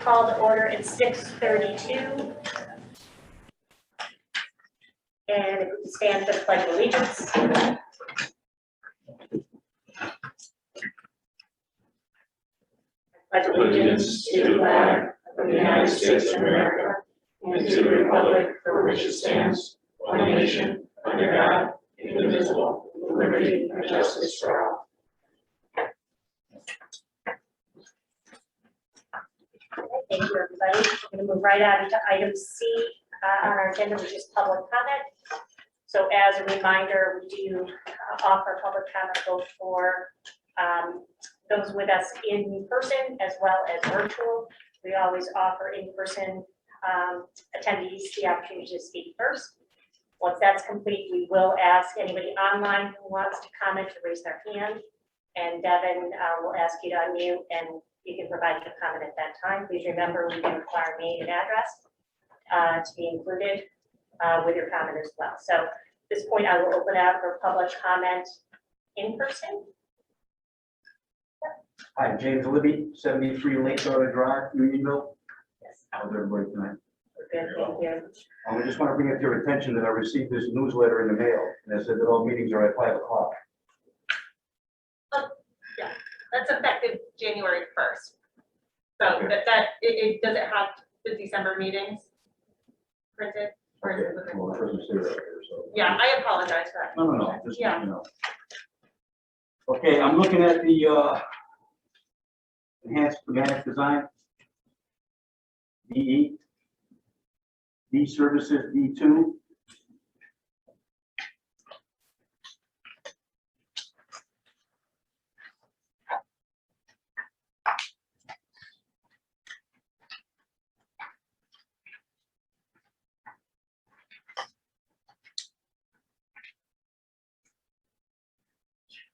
Call to order at 6:32. And if we could stand for the Pledge of Allegiance. Pledge allegiance to the flag of the United States of America and to the republic for which it stands, one nation, under God, indivisible, with liberty and justice for all. Thank you, everybody. We're going to move right on into item C on our agenda, which is public comment. So as a reminder, we do offer public comment both for those with us in person as well as virtual. We always offer in-person attendees the opportunity to speak first. Once that's complete, we will ask anybody online who wants to comment to raise their hand. And Devin will ask you to unmute and you can provide your comment at that time. Please remember, we do require name and address to be included with your comment as well. So at this point, I will open up for public comment in person. Hi, James Libby, 73 Lakeshore Drive, Unionville. Yes. How's everybody tonight? We're good, thank you. I just want to bring it to your attention that I received this newsletter in the mail, and it said that all meetings are at 5 o'clock. That's effective January 1st. So Okay. it doesn't have the December meetings printed, or is it within? Well, it doesn't say that here, so. Yeah, I apologize for that. No, just, Yeah. you know. Okay, I'm looking at the enhanced schematic design. DE. D services, D2.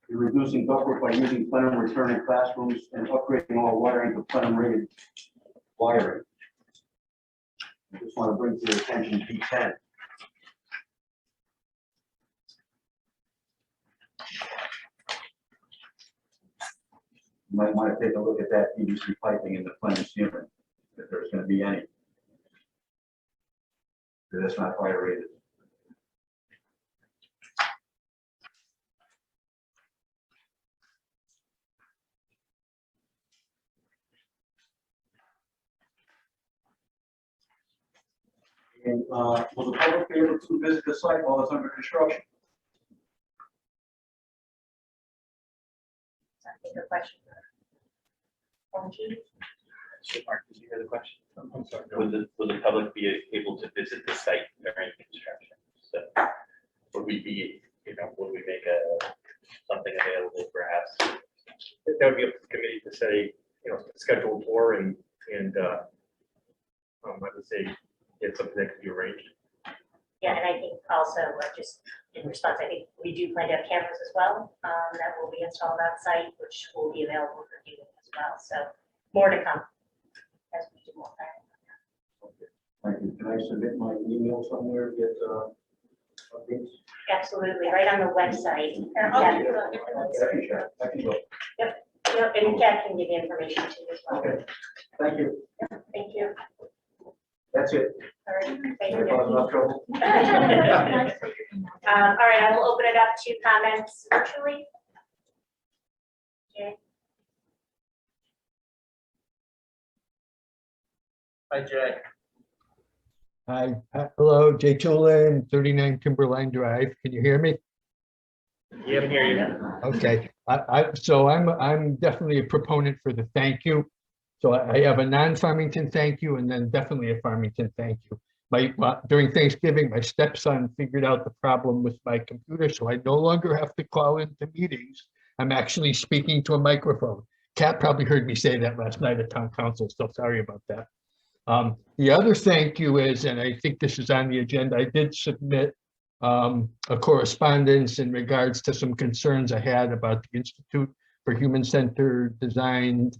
You're reducing ductwork by using plenum return in classrooms and upgrading all wiring to plenum rated wiring. I just want to bring to your attention P10. You might want to take a look at that PVC piping in the plenum ceiling, if there's going to be any. That's not fire rated. And will the public be able to visit the site while it's under construction? I think a question. So Mark, did you hear the question? I'm sorry. Will the public be able to visit the site during construction? So would we be, would we make something available perhaps? That would be up to the committee to say, schedule a tour and I would say get something that can be arranged. Yeah, and I think also just in response, I think we do plan to have cameras as well that will be installed on site, which will be available for viewing as well. So more to come as we do more planning. Thank you. Can I submit my email somewhere, get updates? Absolutely, right on the website. I can go. Yep, and Kat can give you information too as well. Okay, thank you. Thank you. That's it. All right, thank Sorry you. about enough trouble. All right, I will open it up to comments virtually. Okay. Hi, Jay. Hi, hello, Jay Tulin, 39 Timberline Drive. Can you hear me? Yeah, I can hear you. Okay, so I'm definitely a proponent for the thank you. So I have a non-Farmington thank you and then definitely a Farmington thank you. During Thanksgiving, my stepson figured out the problem with my computer, so I no longer have to call into meetings. I'm actually speaking to a microphone. Kat probably heard me say that last night at town council, so sorry about that. The other thank you is, and I think this is on the agenda, I did submit a correspondence in regards to some concerns I had about the Institute for Human-Centered Design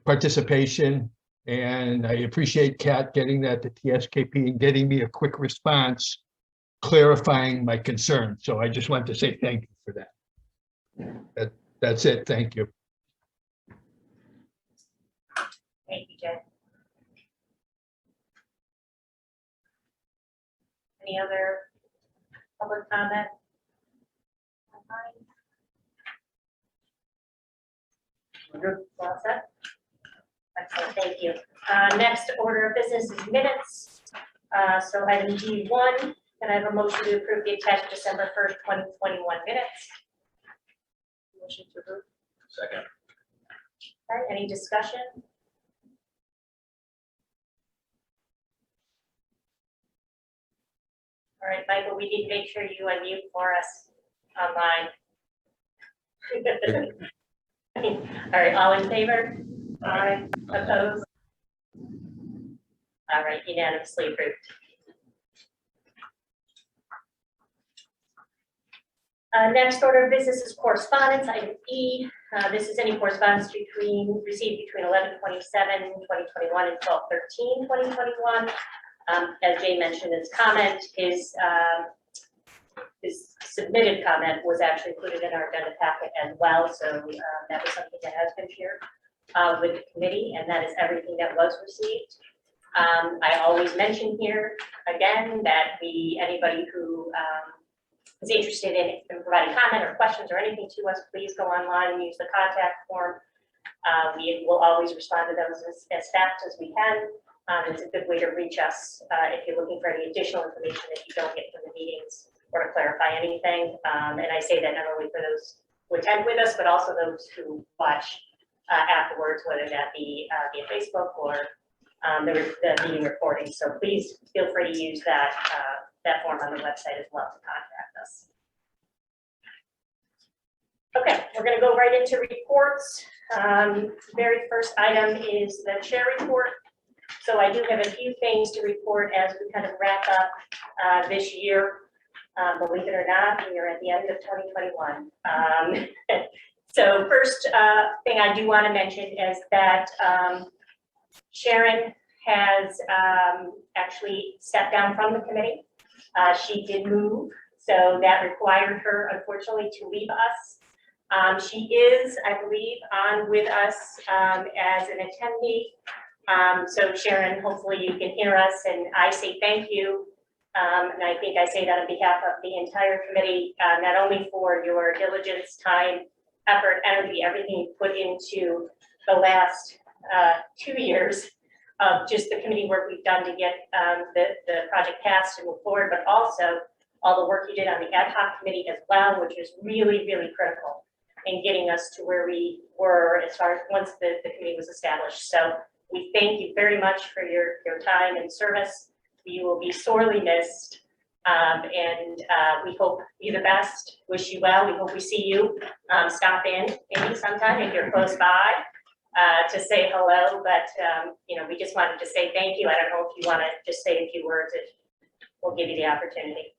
participation. And I appreciate Kat getting that to TSKP and getting me a quick response, clarifying my concern. So I just want to say thank you for that. That's it. Thank you. Thank you, Jen. Any other public comment? Good. Well said. Excellent, thank you. Next order of business is minutes. So item G1, can I have a motion to approve the attached December 1st, 2021 minutes? Motion to approve. Second. All right, any discussion? All right, Michael, we need to make sure you unmute for us online. All right, all in favor? Aye. Opposed? All right, unanimously approved. Next order of business is correspondence, item E. This is any correspondence received between 11/27/2021 and 12/13/2021. As Jay mentioned in his comment, his submitted comment was actually included in our agenda packet as well. So that was something that has been shared with the committee, and that is everything that was received. I always mention here again that anybody who is interested in providing comment or questions or anything to us, please go online and use the contact form. We will always respond to those as fast as we can. It's a good way to reach us if you're looking for any additional information that you don't get from the meetings or to clarify anything. And I say that not only for those who attend with us, but also those who watch afterwards, whether that be via Facebook or the meeting recording. So please feel free to use that form on the website as well to contact us. Okay, we're going to go right into reports. Very first item is the chair report. So I do have a few things to report as we kind of wrap up this year. Believe it or not, we are at the end of 2021. So first thing I do want to mention is that Sharon has actually stepped down from the committee. She did move, so that required her, unfortunately, to leave us. She is, I believe, on with us as an attendee. So Sharon, hopefully you can hear us, and I say thank you. And I think I say that on behalf of the entire committee, not only for your diligence, time, effort, energy, everything you put into the last 2 years of just the committee work we've done to get the project passed and move forward, but also all the work you did on the ad hoc committee as well, which is really, really critical in getting us to where we were as far as once the committee was established. So we thank you very much for your time and service. You will be sorely missed, and we hope you the best. Wish you well. We hope we see you. Stop in maybe sometime if you're close by to say hello. But you know, we just wanted to say thank you. I don't know if you want to just say a few words. We'll give you the opportunity.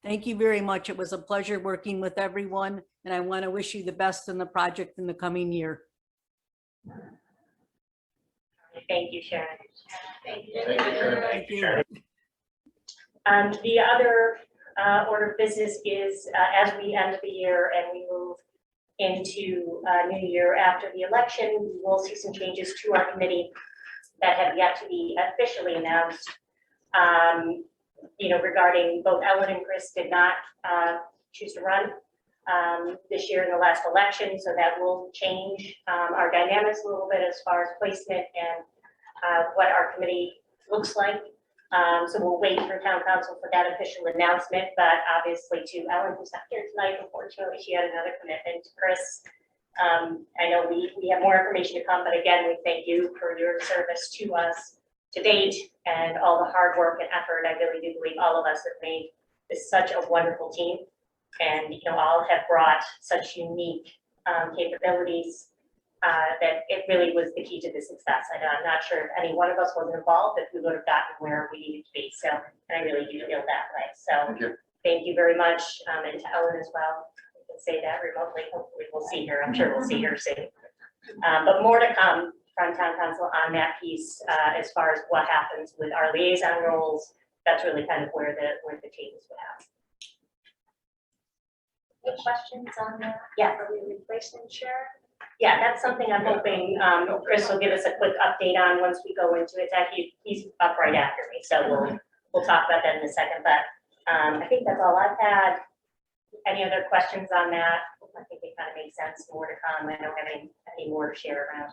Thank you very much. It was a pleasure working with everyone, and I want to wish you the best in the project in the coming year. Thank you, Sharon. Thank you. Thank you. The other order of business is as we end the year and we move into new year after the election, we will see some changes to our committee that have yet to be officially announced. You know, regarding both Ellen and Chris did not choose to run this year in the last election, so that will change our dynamics a little bit as far as placement and what our committee looks like. So we'll wait for town council for that official announcement, but obviously to Ellen, who's not here tonight, unfortunately, she had another commitment. Chris, I know we have more information to come, but again, we thank you for your service to us to date and all the hard work and effort. I really do believe all of us have made this such a wonderful team, and you know, all have brought such unique capabilities that it really was the key to the success. I'm not sure if any one of us wasn't involved, if we would have gotten where we needed to be. So, and I really do feel that way. So thank you very much, and to Ellen as well. We can say that remotely. Hopefully we'll see her. I'm sure we'll see her soon. But more to come from town council on that piece, as far as what happens with our liaison roles. That's really kind of where the changes would happen. Any questions on that? Yeah. Are we replacing Sharon? Yeah, that's something I'm hoping, Chris will give us a quick update on once we go into it. Actually, he's up right after me, so we'll talk about that in a second, but, I think that's all I've had. Any other questions on that? I think it kind of makes sense, more to come. I don't have any more to share around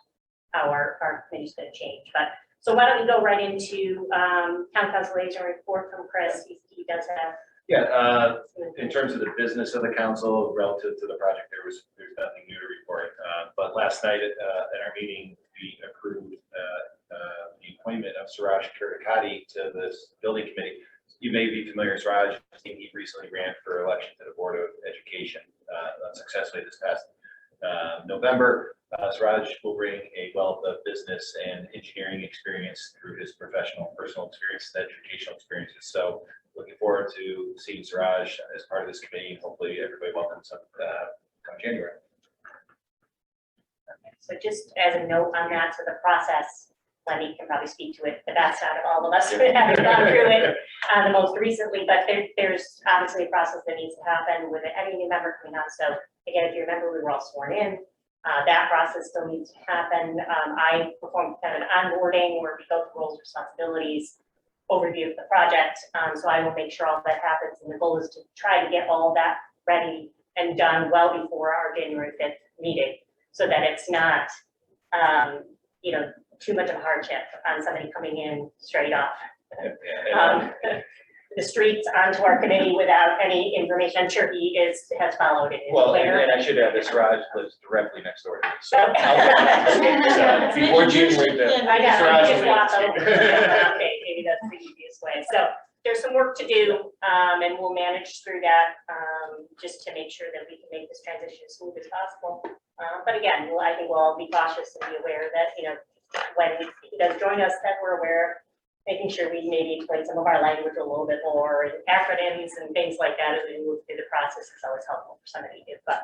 how our committee's gonna change, but, so why don't we go right into, town council liaison report from Chris. He does have. Yeah, in terms of the business of the council relative to the project, there's nothing new to report. But last night at our meeting, we approved the appointment of Suraj Kirtikati to this building committee. You may be familiar with Suraj. He recently ran for election to the Board of Education unsuccessfully this past November. Suraj will bring a wealth of business and engineering experience through his professional, personal experience, and educational experiences. So looking forward to seeing Suraj as part of this committee. Hopefully everybody welcomes him come January. So just as a note on that, so the process, Lenny can probably speak to it the best out of all of us who haven't gone through it the most recently, but there's obviously a process that needs to happen with any new member coming on. So again, if you remember, we were all sworn in. That process still needs to happen. I performed kind of an onboarding where we go through roles, responsibilities, overview of the project. So I will make sure all that happens. And the goal is to try to get all of that ready and done well before our January 5th meeting, so that it's not, you know, too much of a hardship on somebody coming in straight off the streets onto our committee without any information. I'm sure he has followed it. Well, and I should add this, Suraj lives directly next door to me. So before January, I know, Suraj you just will walk be- over. Okay, maybe that's the easiest way. So there's some work to do, and we'll manage through that, just to make sure that we can make this transition as smooth as possible. But again, I think we'll all be cautious and be aware that, you know, when he does join us, that we're aware, making sure we maybe explain some of our language a little bit more, and acronyms and things like that as we move through the process is always helpful for somebody to do, but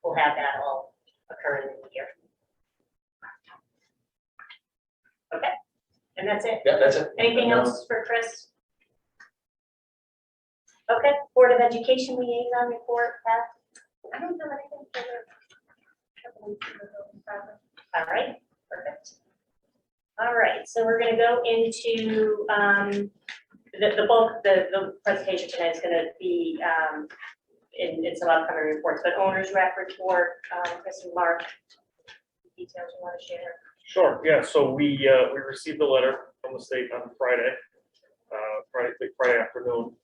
we'll have that all occurring in the year. Okay, and that's it. Yeah, that's it. Anything else for Chris? Okay, Board of Education liaison report, Pat? I don't know anything for the. All right, perfect. All right, so we're gonna go into, the bulk, the presentation tonight is gonna be, in some upcoming reports, but owner's rep report, Chris and Mark, details you wanna share? Sure, yeah, so we received a letter from the state on Friday, Friday afternoon,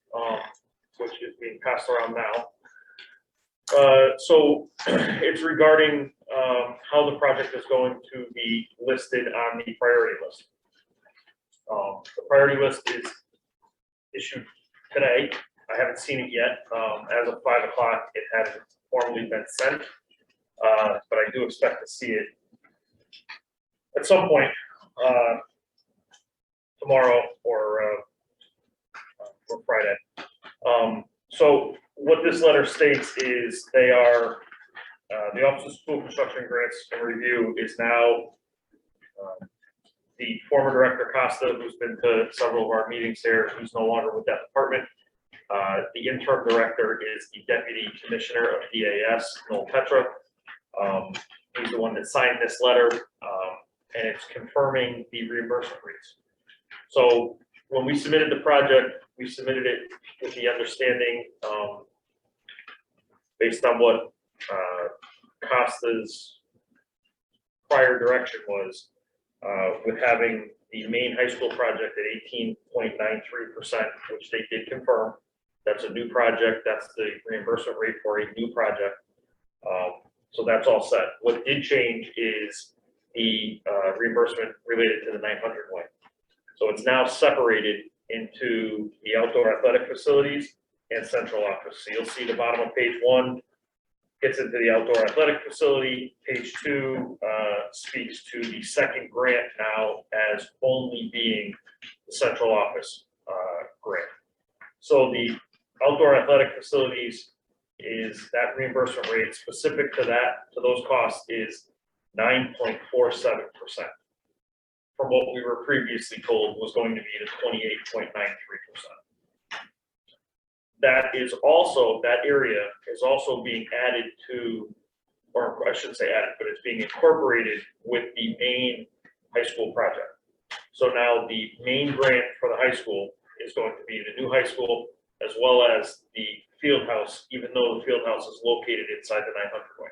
which is being passed around now. So it's regarding how the project is going to be listed on the priority list. The priority list is issued today. I haven't seen it yet. As of 5 o'clock, it hasn't formally been sent, but I do expect to see it at some point tomorrow or Friday. So what this letter states is they are, the Office of School Construction Grants and Review is now the former Director Costa, who's been to several of our meetings here, who's no longer with that department. The interim director is the Deputy Commissioner of DAS, Noel Petra. He's the one that signed this letter, and it's confirming the reimbursement rates. So when we submitted the project, we submitted it with the understanding, based on what Costa's prior direction was, with having the main high school project at 18.93%, which they did confirm. That's a new project. That's the reimbursement rate for a new project. So that's all set. What did change is the reimbursement related to the 900 way. So it's now separated into the outdoor athletic facilities and central office. So you'll see the bottom of page 1 gets into the outdoor athletic facility. Page 2 speaks to the second grant now as only being the central office grant. So the outdoor athletic facilities is that reimbursement rate specific to that, to those costs is 9.47%. from what we were previously told was going to be the 28.93%. That is also, that area is also being added to, or I shouldn't say added, but it's being incorporated with the main high school project. So now the main grant for the high school is going to be the new high school as well as the field house, even though the field house is located inside the 900 way.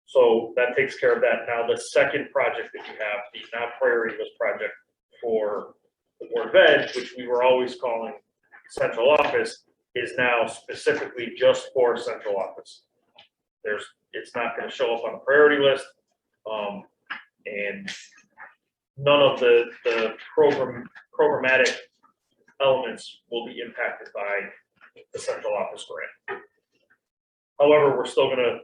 So that takes care of that. Now, the second project that you have, the non-priority list project for the Board of Ed, which we were always calling central office, is now specifically just for central office. It's not going to show up on the priority list, and none of the programmatic elements will be impacted by the central office grant. However, we're still going to,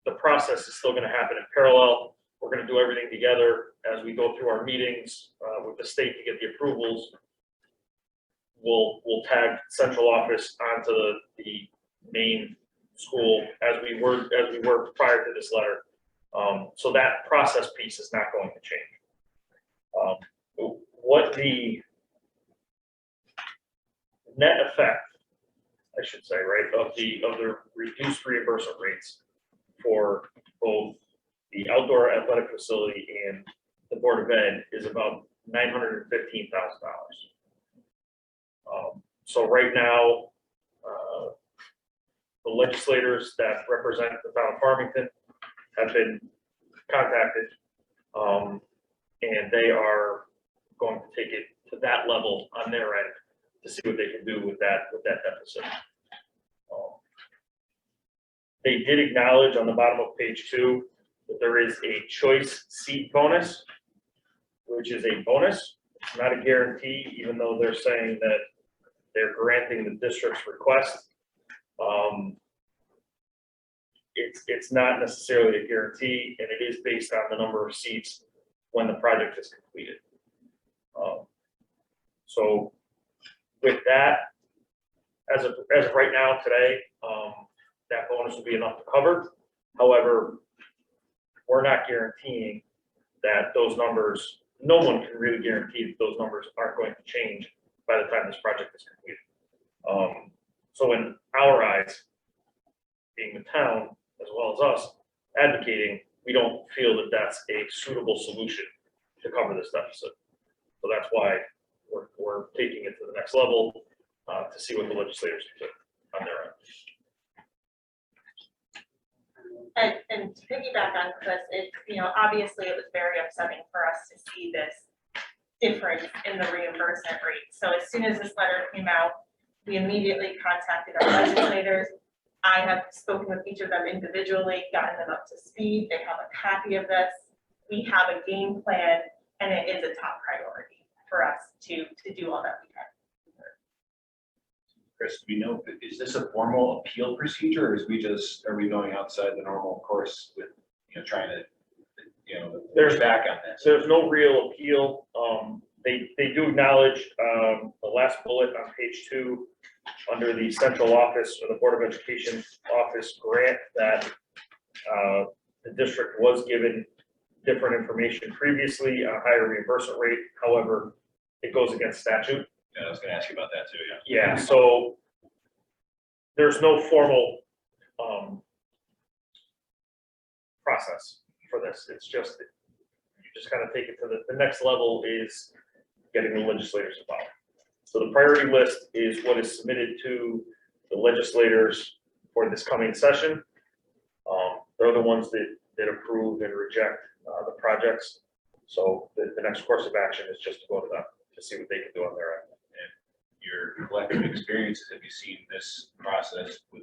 the process is still going to happen in parallel. We're going to do everything together as we go through our meetings with the state to get the approvals. We'll tag central office onto the main school as we were prior to this letter. So that process piece is not going to change. What the net effect, I should say, right, of the reduced reimbursement rates for both the outdoor athletic facility and the Board of Ed is about $915,000. So right now, the legislators that represent the town of Farmington have been contacted, and they are going to take it to that level on their end to see what they can do with that deficit. They did acknowledge on the bottom of page 2 that there is a choice seat bonus, which is a bonus. It's not a guarantee, even though they're saying that they're granting the district's request. It's not necessarily a guarantee, and it is based on the number of seats when the project is completed. So with that, as of right now today, that bonus will be enough to cover. However, we're not guaranteeing that those numbers, no one can really guarantee that those numbers aren't going to change by the time this project is completed. So in our eyes, being the town, as well as us advocating, we don't feel that that's a suitable solution to cover this deficit. So that's why we're taking it to the next level to see what the legislators can do on their end. And to piggyback on Chris, obviously it was very upsetting for us to see this difference in the reimbursement rate. So as soon as this letter came out, we immediately contacted our legislators. I have spoken with each of them individually, gotten them up to speed. They have a copy of this. We have a game plan, and it is a top priority for us to do all that we can. Chris, do we know, is this a formal appeal procedure, or are we going outside the normal course with, trying to, there's back on this? There's no real appeal. They do acknowledge the last bullet on page 2 under the central office or the Board of Education office grant that the district was given different information previously, a higher reimbursement rate. However, it goes against statute. Yeah, I was going to ask you about that too. Yeah, so there's no formal process for this. It's just, you just kind of take it to the next level is getting the legislators involved. So the priority list is what is submitted to the legislators for this coming session. They're the ones that approve and reject the projects. So the next course of action is just to go to them to see what they can do on their end. Your collective experiences, have you seen this process with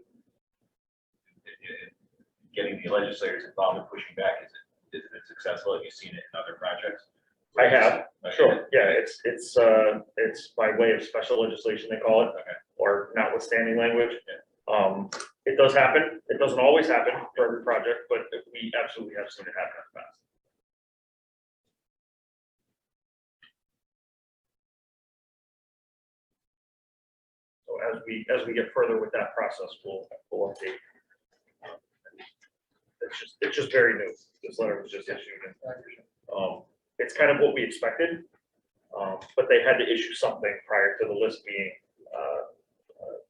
getting the legislators involved and pushing back? Is it successful? Have you seen it in other projects? I have, sure. Yeah, it's by way of special legislation, they call it, or notwithstanding language. It does happen. It doesn't always happen for every project, but we absolutely have seen it happen in the past. So as we get further with that process, we'll update It's just very new. This letter was just issued. And, it's kind of what we expected. But they had to issue something prior to the list being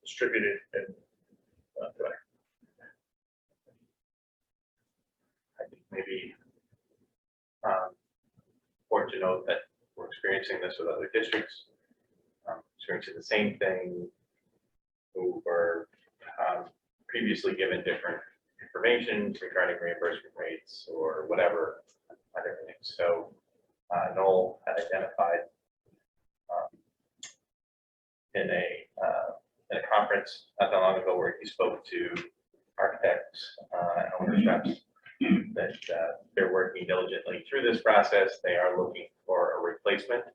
distributed and today. I think maybe important to note that we're experiencing this with other districts, experiencing the same thing, who were previously given different information regarding reimbursement rates or whatever other things. So Noel had identified in a conference not that long ago where he spoke to architects and owner reps that they're working diligently through this process. They are looking for a replacement.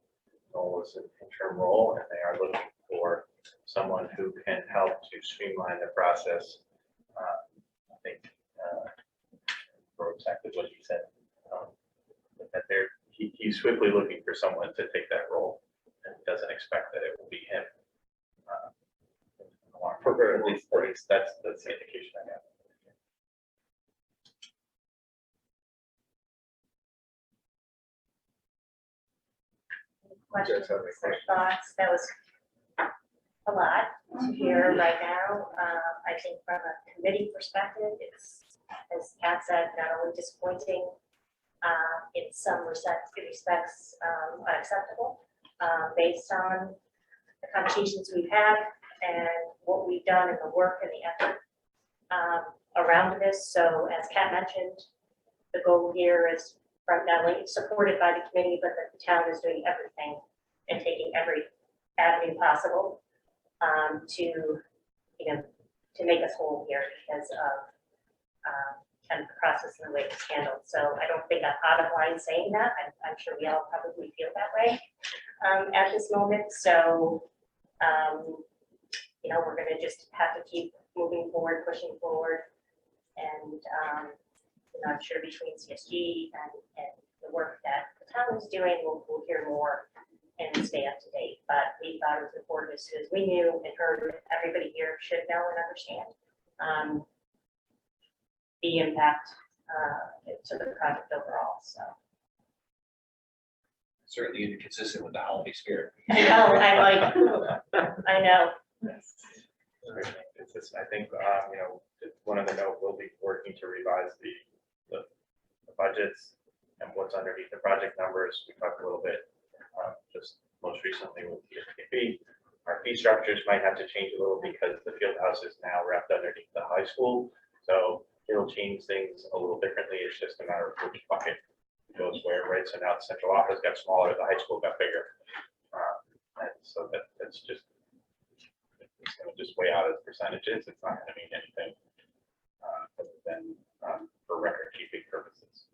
Noel is an interim role, and they are looking for someone who can help to streamline the process. I think for exactly what he said, that he's swiftly looking for someone to take that role, and doesn't expect that it will be him. At least that's the indication I have. Questions or thoughts? That was a lot to hear right now. I think from a committee perspective, it's, as Pat said, not only disappointing, in some respects unacceptable, based on the conversations we've had and what we've done and the work and the effort around this. So as Kat mentioned, the goal here is not only supported by the committee, but that the town is doing everything and taking every avenue possible to, you know, to make us whole here because of kind of the process and the way it's handled. So I don't think I'm out of line saying that. I'm sure we all probably feel that way at this moment. So, you know, we're going to just have to keep moving forward, pushing forward. And, you know, I'm sure between CSG and the work that the town is doing, we'll hear more and stay up to date. But we thought it was important as soon as we knew and heard, everybody here should know and understand the impact to the project overall. So Certainly inconsistent with the holiday spirit. I know, I know. I think, you know, one of the note, we'll be working to revise the budgets and what's underneath the project numbers. We talked a little bit, just most recently with the ECXQWg. Our fee structures might have to change a little because the field house is now wrapped underneath the high school. So it'll change things a little differently. It's just a matter of which bucket goes where, right? So now the central office got smaller, the high school got bigger. And so that's just, it's going to just weigh out as percentages. It's not going to mean anything other than for record keeping purposes.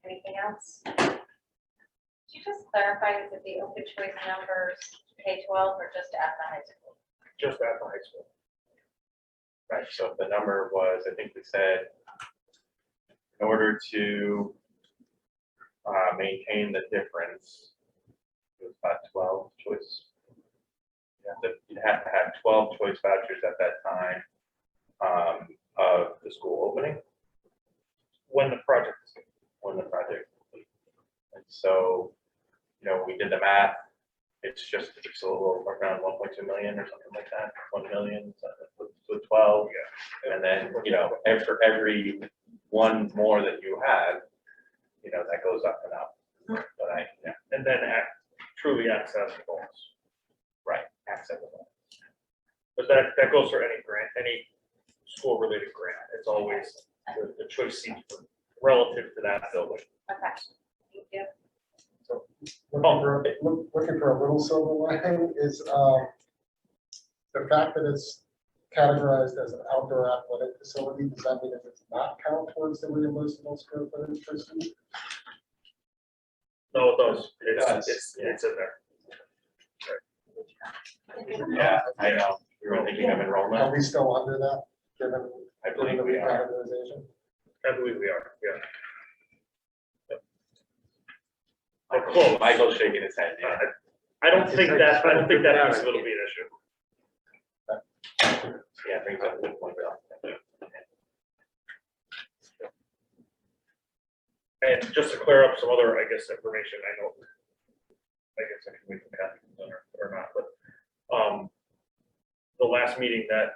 Anything else? Could you just clarify, is it the open choice numbers K-12 or just at the high school? Just at the high school. Right, so the number was, I think we said, in order to maintain the difference, it was about 12 choice. You have to have 12 choice vouchers at that time of the school opening. When the project is Complete. And so, you know, we did the math. It's a little around 1.2 million or something like that. 1 million with 12. Yeah. And then, you know, for every one more that you have, you know, that goes up and up. But and then truly accessible. right, accessible. But that goes for any grant, any school related grant. It's always the choice seats relative to that building. Okay, thank you. Looking for a little silver lining is the fact that it's categorized as an outdoor athletic facility. Does that mean if it's not count towards the reimbursable square footage per student? No, it does. does. It's in there. Yeah, I know. We were thinking of Are enrollment. we still under that, given I believe the we are. recategorization? I believe we are, yeah. We're close. Michael's shaking his head. Yeah. I don't think that piece of it will be an issue. Yeah, brings up a good point, Bill. And just to clear up some other, I guess, information, I know, I guess I can wait for Kathy or not, but, the last meeting that,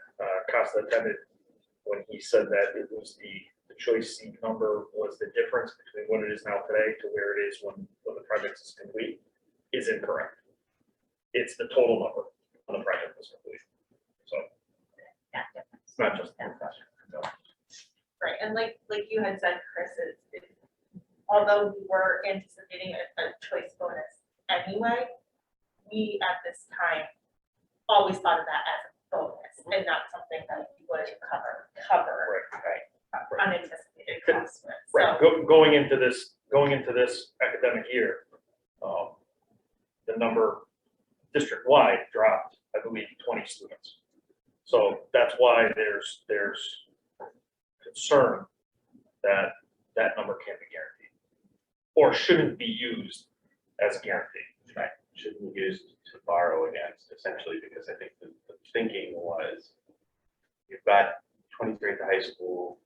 Costa attended, when he said that it was the choice seat number was the difference between what it is now today to where it is when the project is complete, is incorrect. It's the total number when the project is complete. So it's not just. No. Right, and like you had said, Chris, although we were anticipating a choice bonus anyway, we at this time always thought of that as a bonus and not something that we would cover unanticipated costs with. Right, So, going into this academic year, the number district-wide dropped, I believe, 20 students. So that's why there's concern that that number can't be guaranteed or shouldn't be used as a guarantee. Right, shouldn't be used to borrow against, essentially, because I think the thinking was you've got 23 at the high school.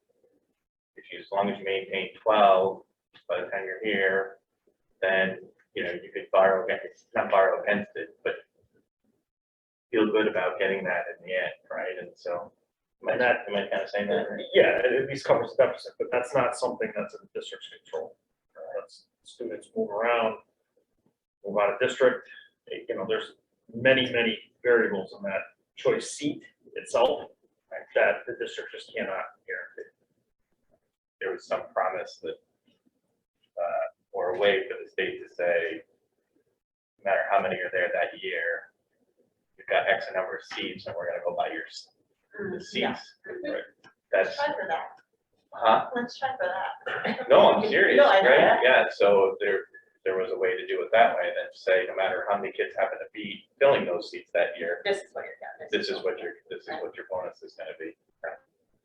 If you, as long as you maintain 12 by the time you're here, then you could borrow against, not borrow against it, but feel good about getting that in the end, right? And so, am I kind of saying that? Right? Yeah, it at least covers the deficit, but that's not something that's in the district's control. That's students move around, move out of district. There's many variables in that choice seat itself that the district just cannot guarantee. There was some promise that, or a way for the state to say, no matter how many are there that year, you've got X number of seats, and we're going to go by the seats. yeah. Right? That's, try for that. huh? Let's try for that. No, I'm serious, No, I know right? that. Yeah, so there was a way to do it that way, then say, no matter how many kids happen to be filling those seats that year, This is what you're getting. this is what your bonus is going to be.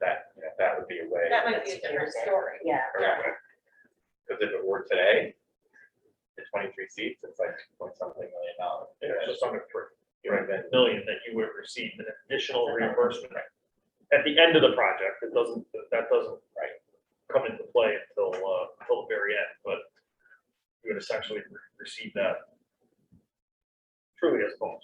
That would be a way. That might be a different story. Yeah. Because if it were today, the 23 seats, it's like $2.something million. It's just under $3 Right, then, million that you would receive an additional reimbursement at the end of the project. That doesn't come into play until the very end, but you would essentially receive that truly as a bonus.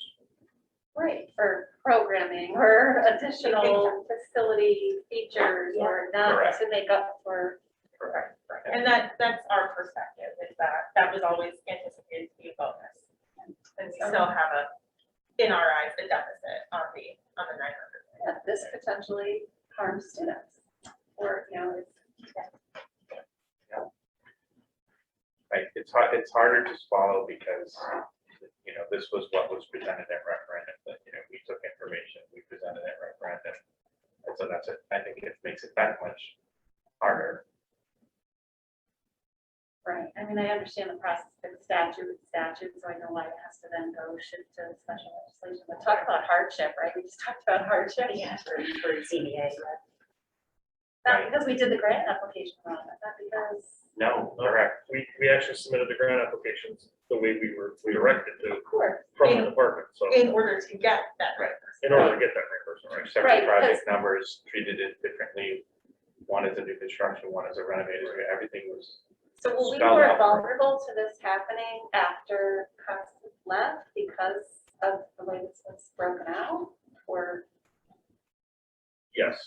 Right, for programming or additional facility features or not Correct. to make up for. correct. And that's our perspective, is that was always anticipated to be a bonus. And we still have in our eyes, a deficit on the 900. Yeah, this potentially harms students or, Right, it's harder to swallow because, this was what was presented at referendum, that, we took information, we presented at referendum. And so that's it, I think it makes it that much harder. right. I mean, I understand the process of the statute, so I know why it has to then go shift to special legislation. But talk about hardship, right? We just talked about hardship. Yeah, for CBA. Not because we did the grant application wrong, not because. No, No, correct. we actually submitted the grant applications the way we directed to Of course. from the department, so In order to get that. Right. in order to get that reimbursement, right? Separate Right, project numbers, treated it differently. One is a new construction, one is a renovated, everything was. So will we be spelled more out. vulnerable to this happening after Costa left because of the way this was broken out? Or, Yes.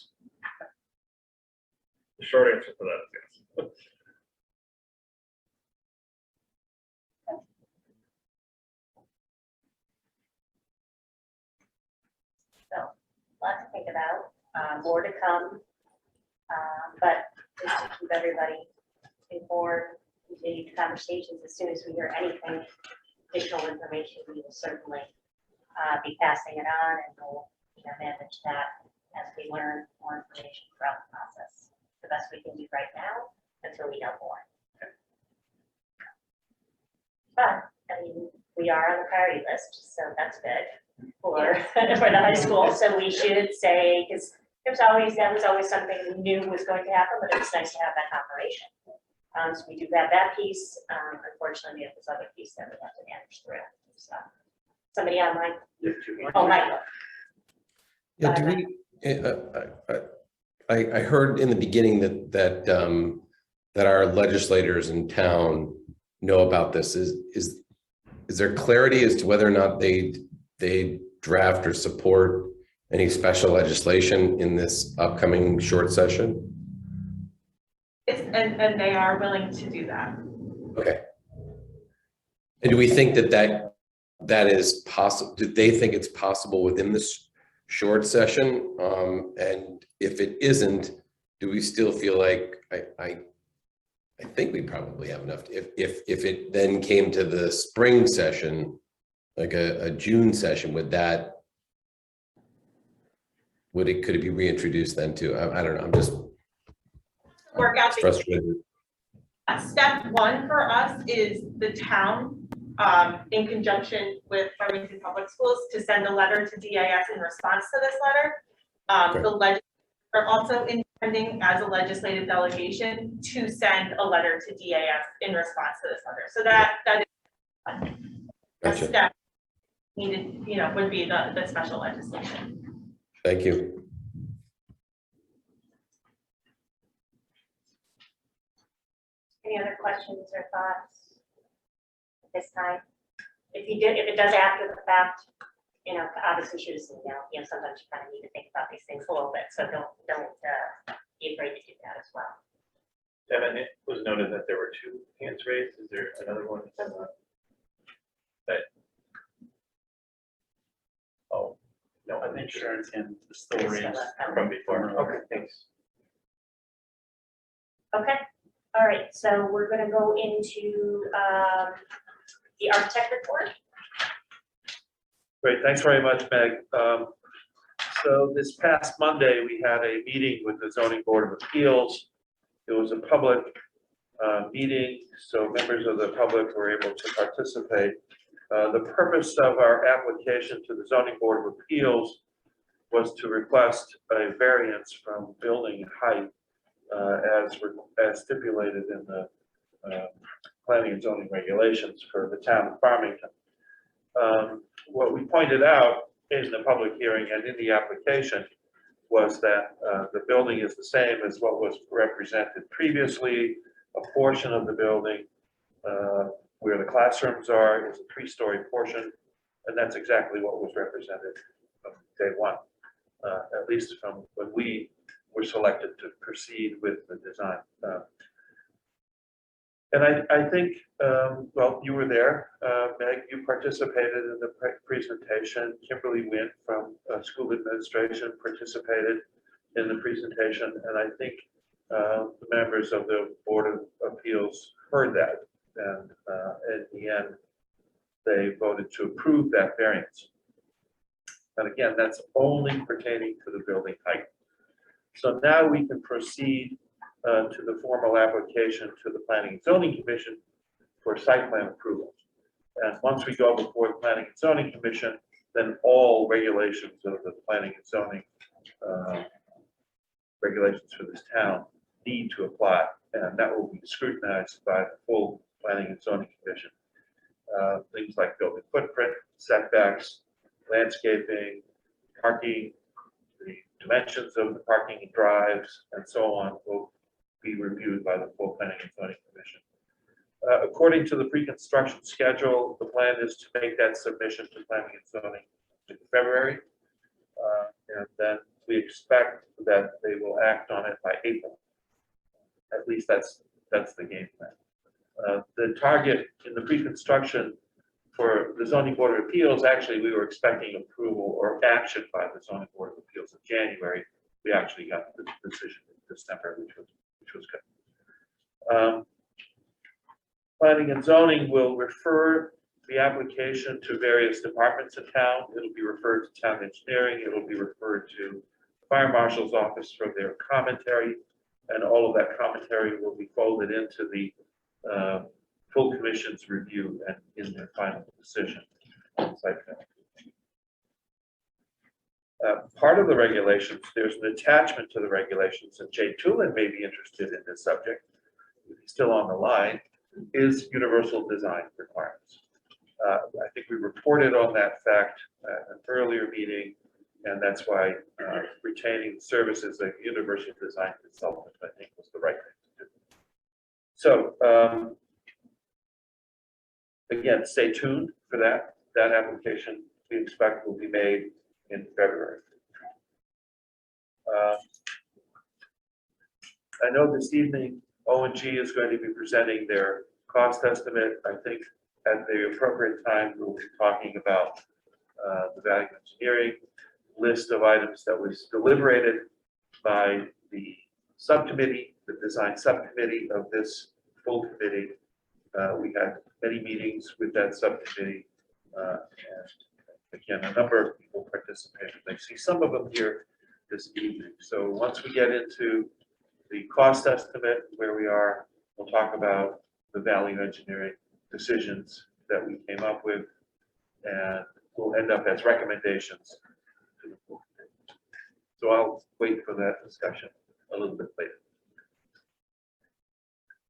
The short answer to that is yes. Lot to think about, more to come. But just to keep everybody informed, continued conversations, as soon as we hear anything, additional information, we will certainly be passing it on, and we'll manage that as we learn more information throughout the process. The best we can do right now until we know more. But, I mean, we are on the priority list, so that's good for the high school. So we should say, because that was always something we knew was going to happen, but it's nice to have that operation. So we do have that piece. Unfortunately, we have this other piece that we have to manage through. So somebody online. You have 2 minutes. Oh, Michael. Yeah, do we, I heard in the beginning that our legislators in town know about this. Is there clarity as to whether or not they draft or support any special legislation in this upcoming short session? And they are willing to do that. Okay. And do we think that is possible? Do they think it's possible within this short session? And if it isn't, do we still feel like I think we probably have enough. If it then came to the spring session, like a June session, could it be reintroduced then too? I don't know. I'm just Work out the frustrated. step one for us is the town, in conjunction with Farmington Public Schools, to send a letter to DIS in response to this letter. Okay. The legislators are also intending as a legislative delegation to send a letter to DIS in response to this letter. So that is a Gotcha. step needed, would be the special legislation. Thank you. Any other questions or thoughts at this time? If it does after the fact, obviously shoot us an email. Sometimes you kind of need to think about these things a little bit, so don't be afraid to do that as well. Devin, it was noted that there were 2 hands raised. Is there another one? Oh, no, I'm not sure. Insurance and the still raised. From before. Okay, thanks. Okay, all right, so we're gonna go into the architect report. Great, thanks very much, Meg. So this past Monday, we had a meeting with the Zoning Board of Appeals. It was a public meeting, so members of the public were able to participate. The purpose of our application to the Zoning Board of Appeals was to request a variance from building height as stipulated in the planning and zoning regulations for the town of Farmington. What we pointed out in the public hearing and in the application was that the building is the same as what was represented previously. A portion of the building where the classrooms are is a 3-story portion, and that's exactly what was represented from day one, at least from when we were selected to proceed with the design. And I think, well, you were there, Meg, you participated in the presentation. Kimberly Wynn from school administration participated in the presentation. And I think the members of the Board of Appeals heard that. And at the end, they voted to approve that variance. And again, that's only pertaining to the building height. So now we can proceed to the formal application to the Planning and Zoning Commission for site plan approval. And once we go before the Planning and Zoning Commission, then all regulations of the Planning and Zoning regulations for this town need to apply, and that will be scrutinized by the full Planning and Zoning Commission. Things like building footprint, setbacks, landscaping, parking, the dimensions of the parking drives, and so on will be reviewed by the full Planning and Zoning Commission. According to the pre-construction schedule, the plan is to make that submission to Planning and Zoning in February. And then we expect that they will act on it by April. At least that's the game plan. The target in the pre-construction for the Zoning Board of Appeals, actually, we were expecting approval or action by the Zoning Board of Appeals in January. We actually got the decision in December, which was good. Planning and Zoning will refer the application to various departments in town. It'll be referred to town engineering. It'll be referred to the fire marshal's office for their commentary, and all of that commentary will be folded into the full commission's review and in their final decision. Part of the regulations, there's an attachment to the regulations, and Jay Tulin may be interested in this subject, if he's still on the line, is universal design requirements. I think we reported on that fact at an earlier meeting. And that's why retaining services like University Design Consultant, I think, was the right thing to do. So again, stay tuned for that. That application we expect will be made in February. I know this evening O&G is going to be presenting their cost estimate. I think at the appropriate time, we'll be talking about the value engineering list of items that was deliberated by the subcommittee, the design subcommittee of this full committee. We had many meetings with that subcommittee, and again, a number of people participated. I see some of them here this evening. So once we get into the cost estimate, where we are, we'll talk about the value engineering decisions that we came up with, and we'll end up as recommendations to the full committee. So I'll wait for that discussion a little bit later.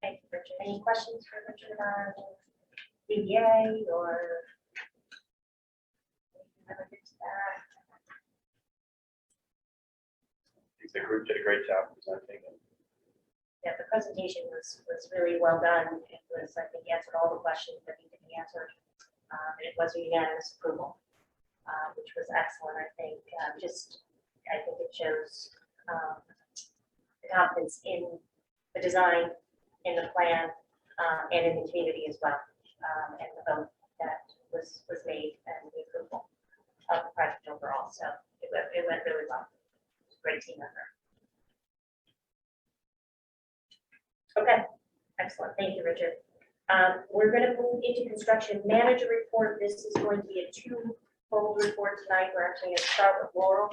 Thank you, Richard. Any questions for Richard on DBA or? The group did a great job presenting. Yeah, the presentation was really well done. It was, I think, answered all the questions that needed to be answered. It was a unanimous approval, which was excellent. I think I think it shows the confidence in the design, in the plan, and in the community as well, and the vote that was made and the approval of the project overall. So it went really well. Great team effort. Okay, excellent. Thank you, Richard. We're going to move into construction manager report. This is going to be a two-fold report tonight. We're actually going to start with Laurel,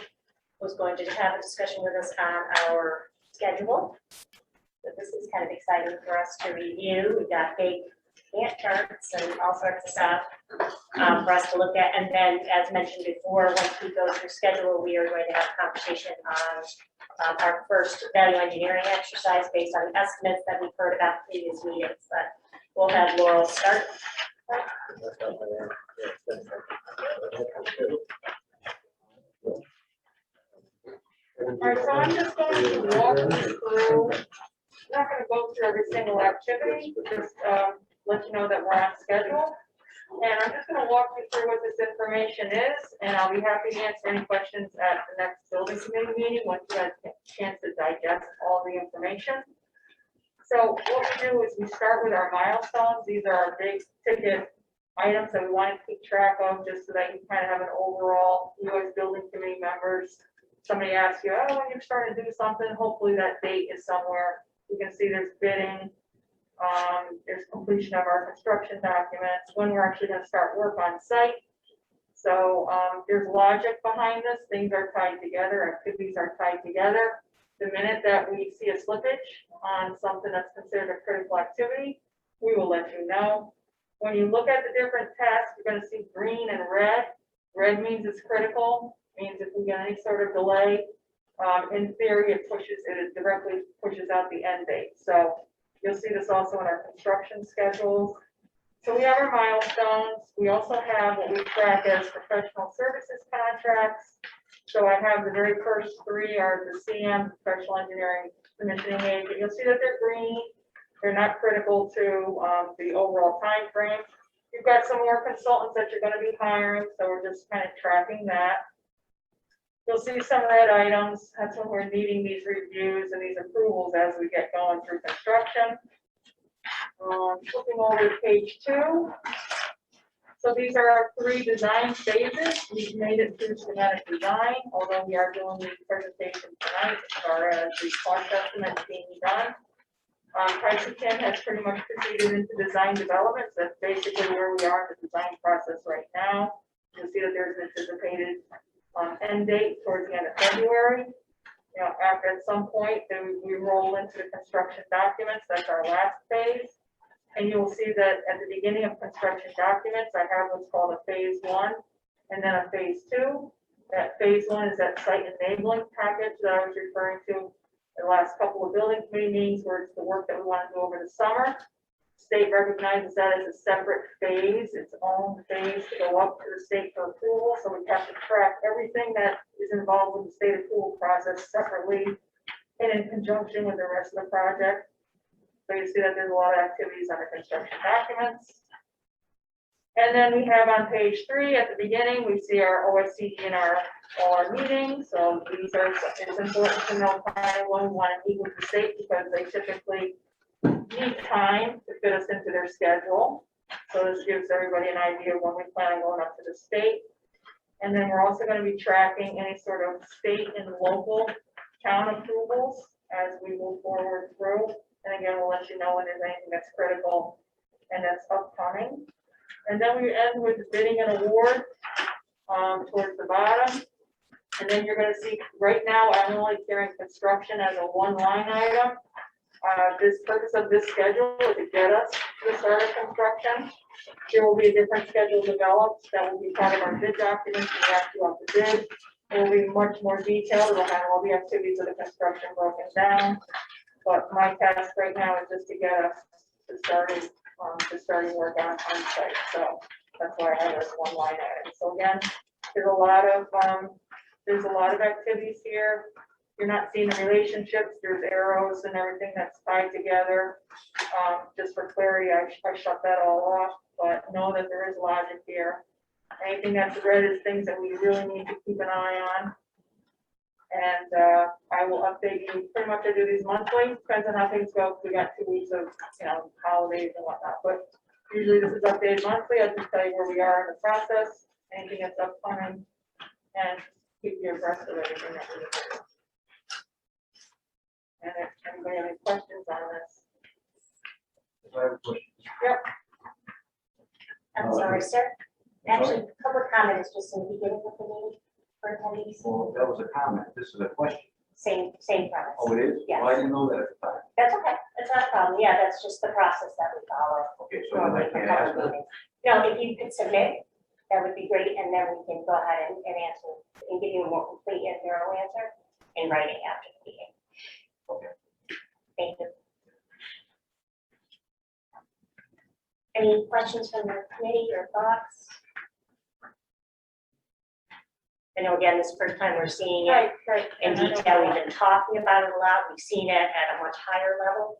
who's going to have a discussion with us on our schedule. So this is kind of exciting for us to review. We've got big Gantt charts and all sorts of stuff for us to look at. And then, as mentioned before, once we go through schedule, we are going to have a conversation on our first value engineering exercise based on estimates that we've heard about in previous meetings. But we'll have Laurel start. All right, so I'm just going to walk you through, I'm not going to go through every single activity, but just let you know that we're on schedule. And I'm just going to walk you through what this information is, and I'll be happy to answer any questions at the next building committee meeting once you guys get a chance to digest all the information. So what we do is we start with our milestones. These are our big ticket items that we want to keep track of, just so that you kind of have an overall, you as building committee members. Somebody asks you, oh, when you're starting to do something, hopefully that date is somewhere. You can see there's bidding, there's completion of our construction documents, when we're actually going to start work on site. So there's logic behind this. Things are tied together, activities are tied together. The minute that we see a slippage on something that's considered a critical activity, we will let you know. When you look at the different tasks, you're going to see green and red. Red means it's critical, means if we get any sort of delay, in theory, it directly pushes out the end date. So you'll see this also in our construction schedules. So we have our milestones. We also have what we track as professional services contracts. So I have the very first three are the CM, professional engineering commissioning agent. You'll see that they're green. They're not critical to the overall time frame. You've got some more consultants that you're going to be hiring, so we're just kind of tracking that. You'll see some red items. That's when we're needing these reviews and these approvals as we get going through construction. Flipping over to page 2. So these are our 3 design phases. We've made it through schematic design, although we are doing the presentation tonight as far as the cost estimate being done. Farmington has pretty much proceeded into design development. So that's basically where we are in the design process right now. You'll see that there's an anticipated end date towards the end of February. You know, after at some point, then we roll into the construction documents. That's our last phase. And you'll see that at the beginning of construction documents, I have what's called a phase 1 and then a phase 2. That phase 1 is that site enabling package that I was referring to the last couple of building committee meetings, where it's the work that we want to do over the summer. State recognizes that as a separate phase, its own phase to go up to the state for approval, so we have to track everything that is involved with the state approval process separately and in conjunction with the rest of the project. So you see that there's a lot of activities under construction documents. And then we have on page 3, at the beginning, we see our OSCD and our meetings. So these are, it's important to know kind of when we want to meet with the state because they typically need time to fit us into their schedule. So this gives everybody an idea of when we plan on going up to the state. And then we're also going to be tracking any sort of state and local town approvals as we move forward through. And again, we'll let you know when there's anything that's critical and that's upcoming. And then we end with bidding and award towards the bottom. And then you're gonna see, right now, I'm only carrying construction as a one line item. This purpose of this schedule is to get us to the start of construction. There will be a different schedule developed that will be part of our bid documents we have to up the bid. It will be much more detailed. It'll have all the activities of the construction broken down. But my task right now is just to get us to starting work on site. So that's why I have this one line item. So again, there's a lot of activities here. You're not seeing the relationships. There's arrows and everything that's tied together. Just for clarity, I shut that all off, but know that there is logic here. Anything that's red is things that we really need to keep an eye on. And I will update you. Pretty much I do these monthly, depends on how things go. We got 2 weeks of, holidays and whatnot, but usually this is updated monthly. I'll just tell you where we are in the process, anything that's upcoming, and keep you abreast of everything that we do. And if anybody have any questions on this? I have a question. Yep. I'm sorry, sir. Actually, public comment is just in the beginning of the meeting for attendees. Well, that was a comment. This is a question. Same premise. Oh, it is? Yes. Well, I didn't know that at the time. That's okay. That's not a problem. Yeah, that's just the process that we follow. Okay, so then I can't ask that. No, if you could submit, that would be great, and then we can go ahead and answer and give you a more complete and thorough answer in writing after the meeting. Okay. Thank you. Any questions from the committee or thoughts? I know, again, this is the first time we're seeing it Right. in detail. We've been talking about it a lot. We've seen it at a much higher level.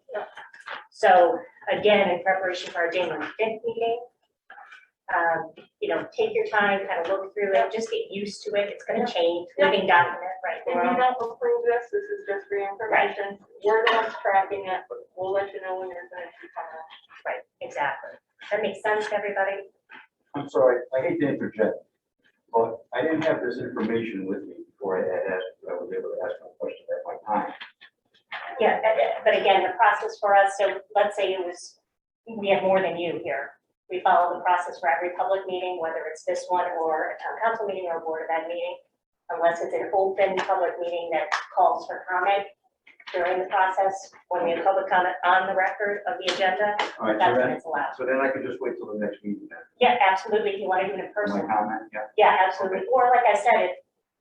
So again, in preparation for our January 5th meeting, take your time, kind of look through it, just get used to it. It's going to change, living document, right? If you don't approve this, this is just for your information. We're the ones tracking it, but we'll let you know when there's an issue coming up. Right, exactly. That makes sense to everybody? I'm sorry, I hate to interject, but I didn't have this information with me before I was able to ask my question at my time. Yeah, but again, the process for us, so let's say we have more than you here. We follow the process for every public meeting, whether it's this one or a town council meeting or a board of ed meeting, unless it's an open public meeting that calls for comment during the process. When we have public comment on the record of the agenda, All right, that's when it's allowed. so then I can just wait till the next meeting then. Yeah, absolutely. If you want to do it in My person. comment, yeah. Yeah, absolutely. Or like I said,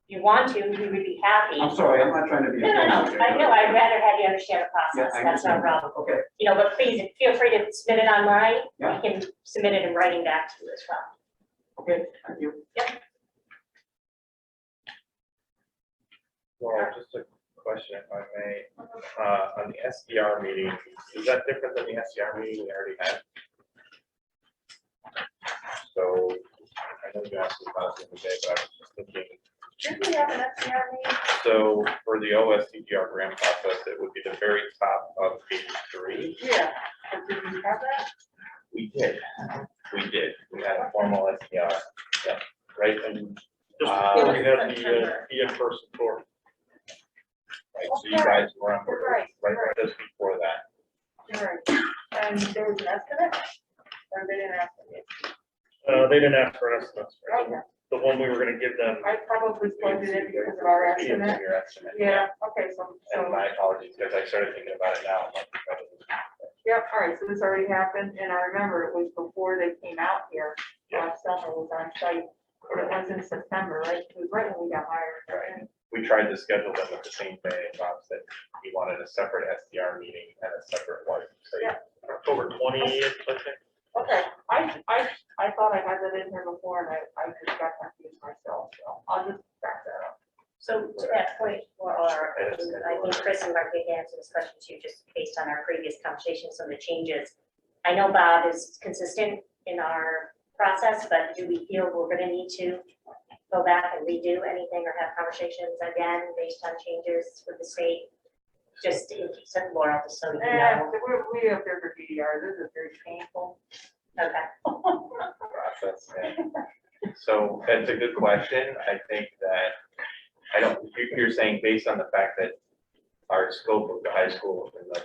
if you want to, we would be happy. I'm sorry, I'm not trying to be. No, offensive. I know, I'd rather have you understand the Yeah, process. I That's no understand. problem. Okay, But please, feel free to submit it online. Yeah. We can submit it in writing back to you as well. okay, thank you. Well, just a question, if I may, on the SDR meeting, is that different than the SDR meeting we already had? So, I know you asked me about it the other day, but I was just thinking, Did we have an FCR meeting? so for the OSCGR grant process, it would be the very top of page 3. Yeah. But did we have that? We did. We had a formal SDR, yeah, right, and It we was had September. the in-person tour. Right, so you guys were on board, Right, right, just before that. Right. And there was an estimate? Or they didn't ask me? They didn't ask for estimates, right? Okay. The one we were gonna give them. I probably plugged it in because of our Ian's in estimate. your estimate. Yeah, okay, so, And my apologies, because I started thinking about it now. yep, all right, so this already happened, and I remember it was before they came out here. Last summer was on site, but it was in September, right? It was right when we got hired. Right. we tried to schedule them at the same day, and Bob said he wanted a separate SDR meeting and a separate one. So Yeah. October 20th, I think. Okay, I thought I had that in here before and I just got confused myself, so I'll just back that up. So to that point, I think Chris and Mark did answer this question too, just based on our previous conversation, some of the changes. I know Bob is consistent in our process, but do we feel we're gonna need to go back and redo anything or have conversations again based on changes with the state? Just in case of Laurel, just so you know. We have different DDR, this is very painful. Okay. process. Yeah. So that's a good question. I think that, you're saying based on the fact that our scope of the high school and the.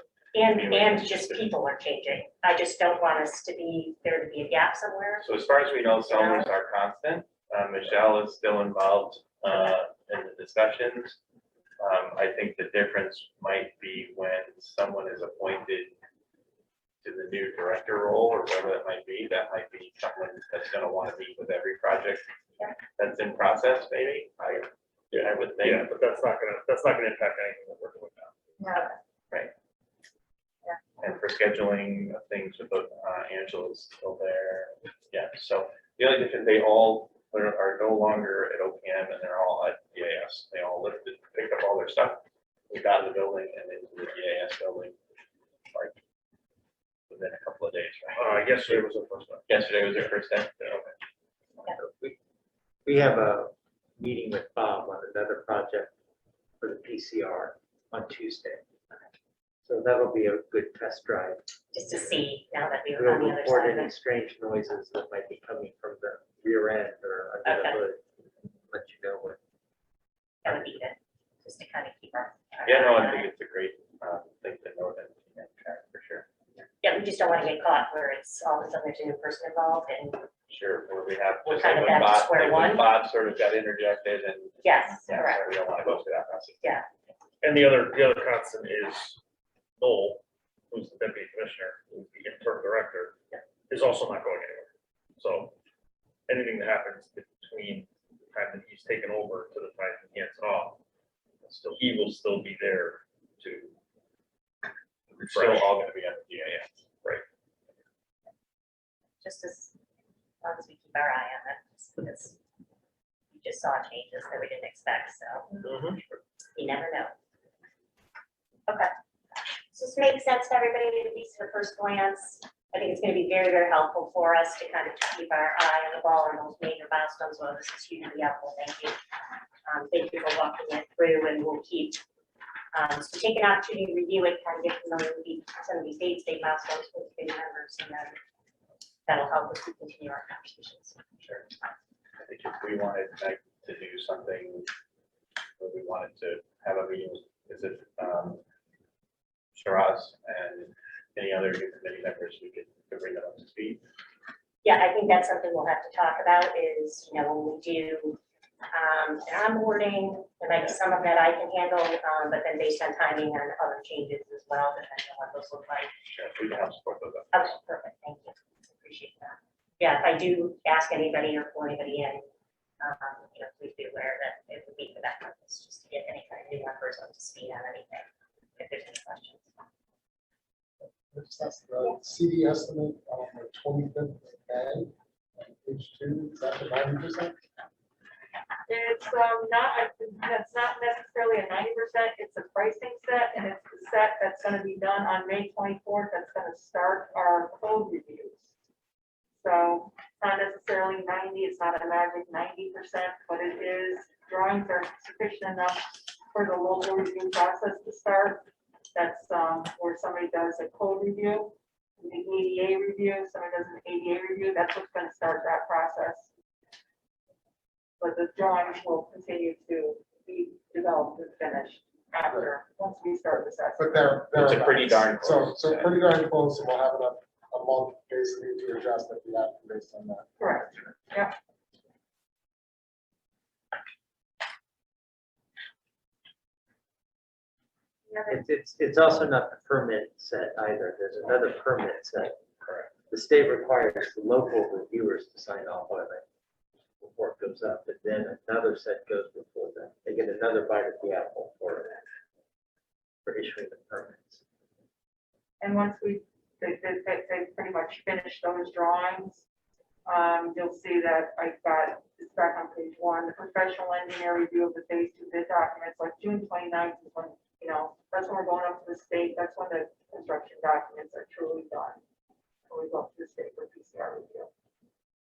And just people are changing. I just don't want us to be, there to be a gap somewhere. So as far as we know, Selmers are constant. Michelle is still involved in the discussions. I think the difference might be when someone is appointed to the new director role or whatever that might be. That might be someone that's going to want to meet with every project that's in process, maybe. I would think. Yeah, but that's not gonna impact anything that we're doing now. Okay. Right. And for scheduling of things with Angela's still there. Yeah, so the only difference, they all are no longer at OPM and they're all at DAS. They all lifted, picked up all their stuff. We got in the building and into the DAS building like within a couple of days. Right? Yesterday was the first one. Yesterday was their first day. Okay. We have a meeting with Bob on another project for the PCR on Tuesday. So that'll be a good test drive. Just to see now that we're We'll on the other report side of any it. strange noises that might be coming from the rear end or under the Okay. hood. Let you know what. That would be good, just to kind of keep our. Yeah, no, I think it's a great thing to know that for sure. Yeah, we just don't want to get caught where it's all of a sudden there's a new person involved and Sure, where we have We're just kind like of when back to Bob, square like when one. Bob sort of got interjected and. yes, Yeah, correct. so we don't want to go through that process. Yeah. And the other constant is Noel, who's the deputy commissioner, who's the interim director, is also not going anywhere. So anything that happens between the time that he's taken over to the time he hands it off, he will still be there to. We're still all gonna be on the DAS. Right. Just as long as we keep our eye on it, because we just saw changes that we didn't expect, so you never know. Okay. Does this make sense to everybody, at least at first glance? I think it's gonna be very, very helpful for us to kind of keep our eye on the ball on those major milestones. Well, this is hugely helpful. Thank you. Thank you for walking it through, and we'll keep, so take an opportunity to review it, kind of get familiar with some of these state milestones for the committee members, and then that'll help us to continue our conversations. Sure. I think if we wanted like, to do something, or we wanted to have a meeting, is it Shiraz and any other new committee members, we could bring them up to speed? Yeah, I think that's something we'll have to talk about is, when we do an onboarding, there might be some of that I can handle, but then based on timing and other changes as well, depending on what those look like. Sure, we can help support those. Okay, perfect, thank you. Appreciate that. Yeah, if I do ask anybody or pull anybody in, please be aware that it would be for that purpose, just to get any kind of new members up to speed on anything, if there's any questions. That's the CD estimate on the 25th of May, on page 2, is that the 90%? It's that's not necessarily a 90%, it's a pricing set, and it's the set that's gonna be done on May 24th, that's gonna start our code reviews. So it's not necessarily 90, it's not a magic 90%, but it is, drawings are sufficient enough for the local review process to start. That's where somebody does a code review, the ADA review, somebody does an ADA review, that's what's gonna start that process. But the drawings will continue to be developed and finished after, once we start the assessment. But they're. It's a pretty darn So close, yeah. pretty darn close, and we'll have a month basically to adjust if we have to based on that. Correct, yeah. It's also not the permit set either. There's another permit set. Correct. The state requires the local reviewers to sign off on it. before it goes up, and then another set goes before that. They get another bite at the apple for issuing the permits. And once they pretty much finished those drawings, you'll see that I've got, it's back on page 1, the professional engineer review of the phase 2 bid documents, like June 29th is when, that's when we're going up to the state, that's when the construction documents are truly done. When we go up to the state for PCR review.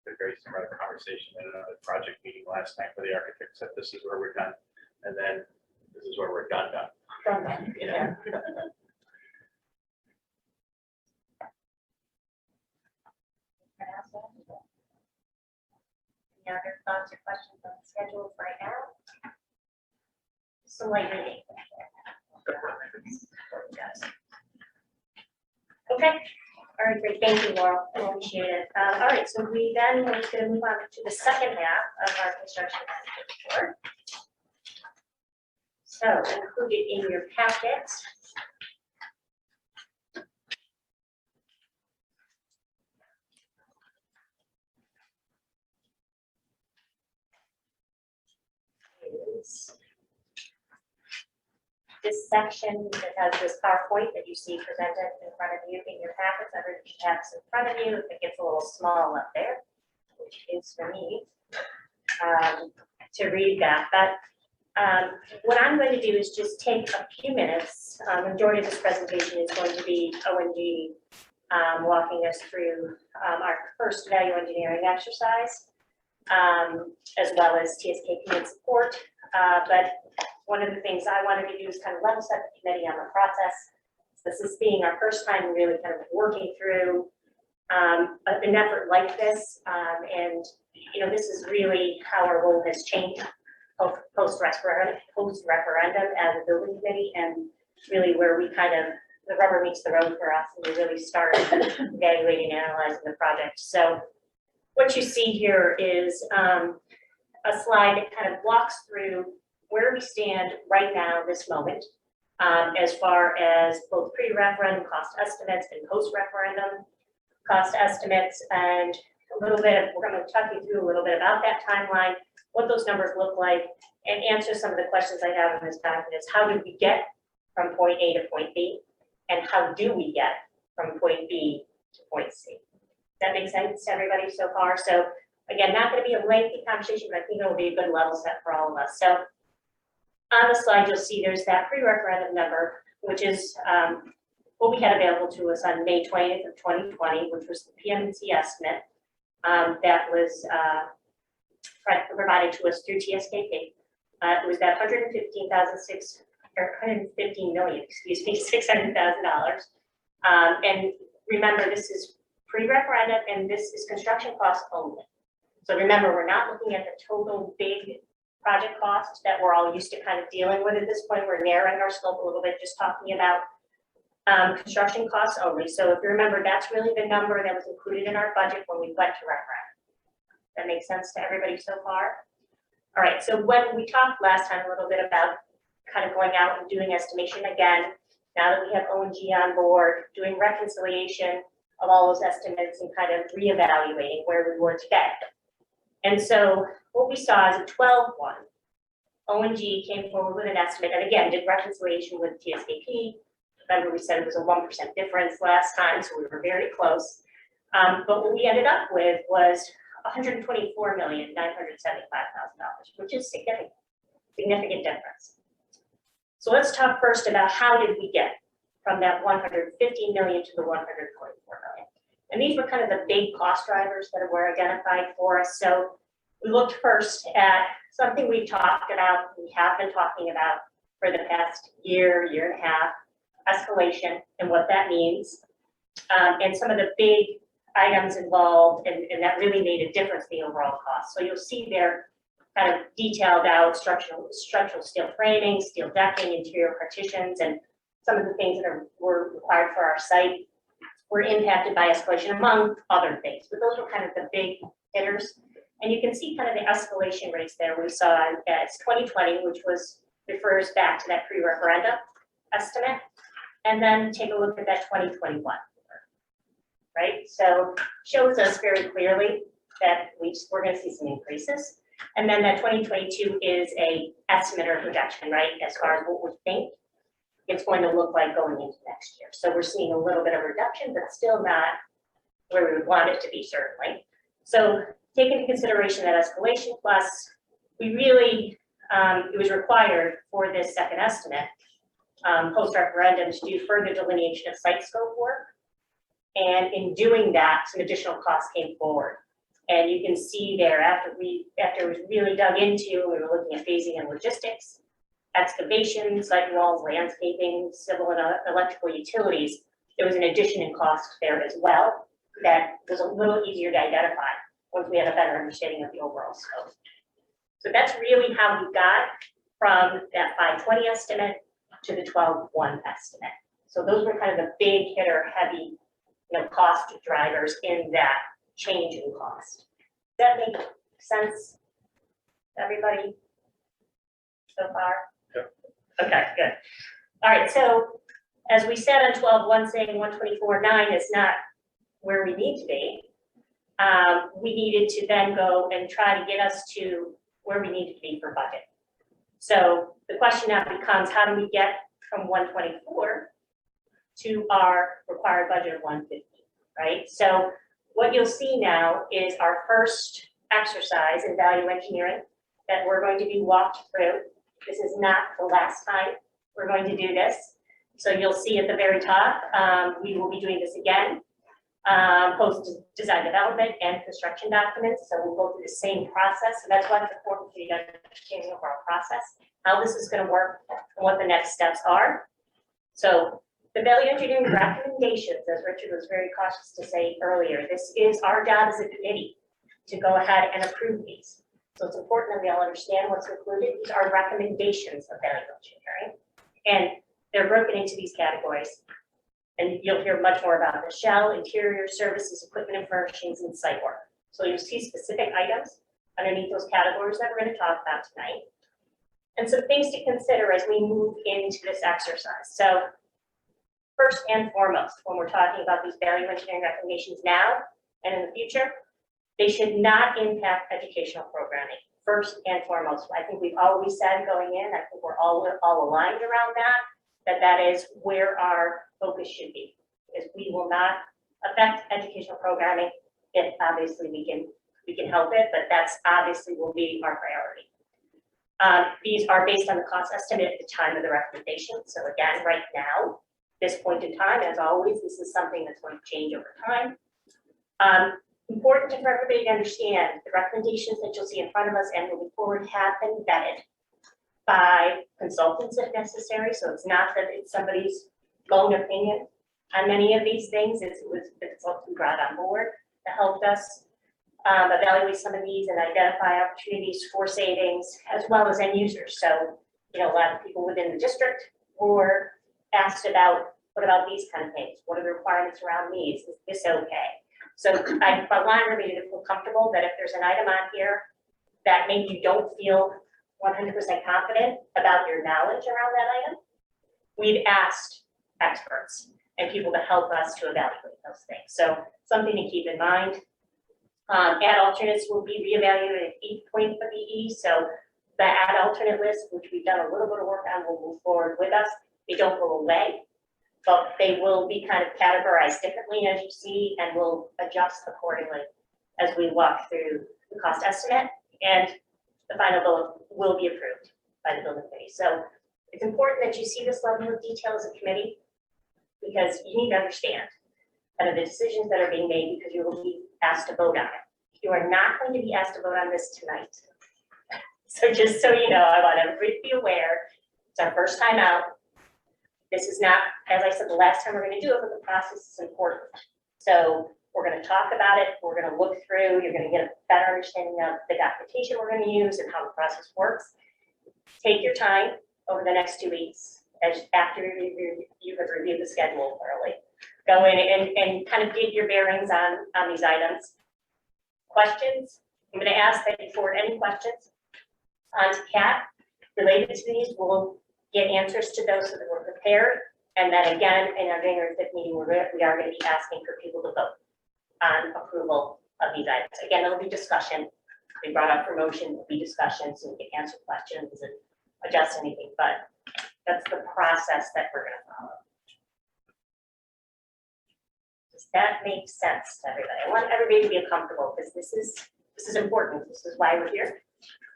A very similar conversation at another project meeting last night where the architect said, this is where we're done. And then this is where we're done. Done, yeah. Any other thoughts or questions on the schedule right now? So like meeting. Okay, all right, great, thank you, Laurel, I appreciate it. All right, so we then we're going to move on to the second half of our construction management report. So included in your packet is this section that has this PowerPoint that you see presented in front of you in your packets. Everybody should have this in front of you. If it gets a little small up there, which is for me to read that. But what I'm going to do is just take a few minutes. Majority of this presentation is going to be ONG walking us through our first value engineering exercise, as well as TSKP and support. But one of the things I wanted to do is kind of level set the committee on the process. This is being our first time really kind of working through an effort like this. And, this is really how our role has changed post-referendum as a building committee, and really where we kind of, the rubber meets the road for us, and we really start evaluating and analyzing the project. So what you see here is a slide that kind of walks through where we stand right now, this moment, as far as both pre-referendum cost estimates and post-referendum cost estimates, and a little bit of, we're going to talk you through a little bit about that timeline, what those numbers look like, and answer some of the questions I have in this document is how did we get from point A to point B, and how do we get from point B to point C? Does that make sense to everybody so far? So again, not going to be a lengthy conversation, but I think it will be a good level set for all of us. So on the slide, you'll see there's that pre-referendum number, which is what we had available to us on May 20th of 2020, which was the PMC estimate that was provided to us through TSKP. It was that $115 million, $600,000. And remember, this is pre-referendum, and this is construction costs only. So remember, we're not looking at the total big project cost that we're all used to kind of dealing with at this point. We're narrowing our scope a little bit, just talking about construction costs only. So if you remember, that's really the number that was included in our budget when we went to referendum. That makes sense to everybody so far? All right, so when we talked last time a little bit about kind of going out and doing estimation again, now that we have ONG on board, doing reconciliation of all those estimates and kind of reevaluating where we were today. And so what we saw is a 12-1. ONG came forward with an estimate, and again, did reconciliation with TSKP. Remember, we said it was a 1% difference last time, so we were very close. But what we ended up with was $124,975,000, which is significant difference. So let's talk first about how did we get from that 150 million to the 124 million. And these were kind of the big cost drivers that were identified for us. So we looked first at something we've talked about, we have been talking about for the past year and a half, escalation and what that means, and some of the big items involved, and that really made a difference in the overall cost. So you'll see there kind of detailed out structural steel framing, steel decking, interior partitions, and some of the things that were required for our site were impacted by escalation, among other things. But those were kind of the big hitters. And you can see kind of the escalation rates there we saw as 2020, which refers back to that pre-referendum estimate. And then take a look at that 2021, right? So shows us very clearly that we're gonna see some increases. And then that 2022 is a estimate or projection, right, as far as what we think it's going to look like going into next year. So we're seeing a little bit of reduction, but still not where we would want it to be, certainly. So take into consideration that escalation plus, we really, it was required for this second estimate, post-referendum, to do further delineation of site scope work. And in doing that, some additional costs came forward. And you can see there, after it was really dug into, we were looking at phasing and logistics, excavation, site walls, landscaping, civil and electrical utilities. There was an addition in cost there as well that was a little easier to identify once we had a better understanding of the overall scope. So that's really how we got from that 520 estimate to the 12.1 estimate. So those were kind of the big hitter heavy, cost drivers in that change in cost. Does that make sense, everybody, so far? Yep. Okay, good. All right, so as we said on 12.1, saying 124.9 is not where we need to be, we needed to then go and try to get us to where we needed to be for budget. So the question now becomes, how do we get from 124 to our required budget of 150, right? So what you'll see now is our first exercise in value engineering that we're going to be walked through. This is not the last time we're going to do this. So you'll see at the very top, we will be doing this again, post design development and construction documents. So we'll go through the same process. So that's why it's important for you to understand the overall process, how this is going to work and what the next steps are. So the value engineering recommendations, as Richard was very cautious to say earlier, this is our job as a committee to go ahead and approve these. So it's important that we all understand what's included. These are recommendations of value engineering, and they're broken into these categories. And you'll hear much more about the shell, interior services, equipment and furnishings, and site work. So you'll see specific items underneath those categories that we're going to talk about tonight. And some things to consider as we move into this exercise. So first and foremost, when we're talking about these value engineering recommendations now and in the future, they should not impact educational programming. First and foremost, I think we've always said going in, I think we're all aligned around that is where our focus should be, is we will not affect educational programming if obviously we can help it, but that's obviously will be our priority. These are based on the cost estimate at the time of the recommendation. So again, right now, this point in time, as always, this is something that's going to change over time. Important for everybody to understand the recommendations that you'll see in front of us and moving forward have been vetted by consultants if necessary. So it's not that it's somebody's lone opinion on many of these things. It was the consultants we brought on board that helped us evaluate some of these and identify opportunities for savings as well as end users. So, a lot of people within the district were asked about, what about these kind of things? What are the requirements around these? Is this okay? So I want everybody to feel comfortable that if there's an item on here that maybe you don't feel 100% confident about your knowledge around that item, we've asked experts and people to help us to evaluate those things. So something to keep in mind. Add alternates will be reevaluated at each point of EE. So the add alternate list, which we've done a little bit of work on, will move forward with us. They don't go away, but they will be kind of categorized differently, as you see, and we'll adjust accordingly as we walk through the cost estimate, and the final bill will be approved by the building committee. So it's important that you see this level of detail as a committee, because you need to understand kind of the decisions that are being made, because you will be asked to vote on it. You are not going to be asked to vote on this tonight. So just so you know, I want everybody to be aware, it's our first time out. This is not, as I said, the last time we're going to do it, but the process is important. So we're going to talk about it. We're going to look through. You're going to get a better understanding of the documentation we're going to use and how the process works. Take your time over the next 2 weeks after you have reviewed the schedule thoroughly. Go in and kind of get your bearings on these items. Questions? I'm going to ask that you forward any questions onto Kat related to these. We'll get answers to those so that we're prepared. And then again, in our January 5th meeting, we are going to be asking for people to vote on approval of these items. Again, there'll be discussion. We brought up promotion, there'll be discussion, so we can answer questions and adjust anything, but that's the process that we're gonna follow. Does that make sense to everybody? I want everybody to be comfortable because this is important. This is why we're here,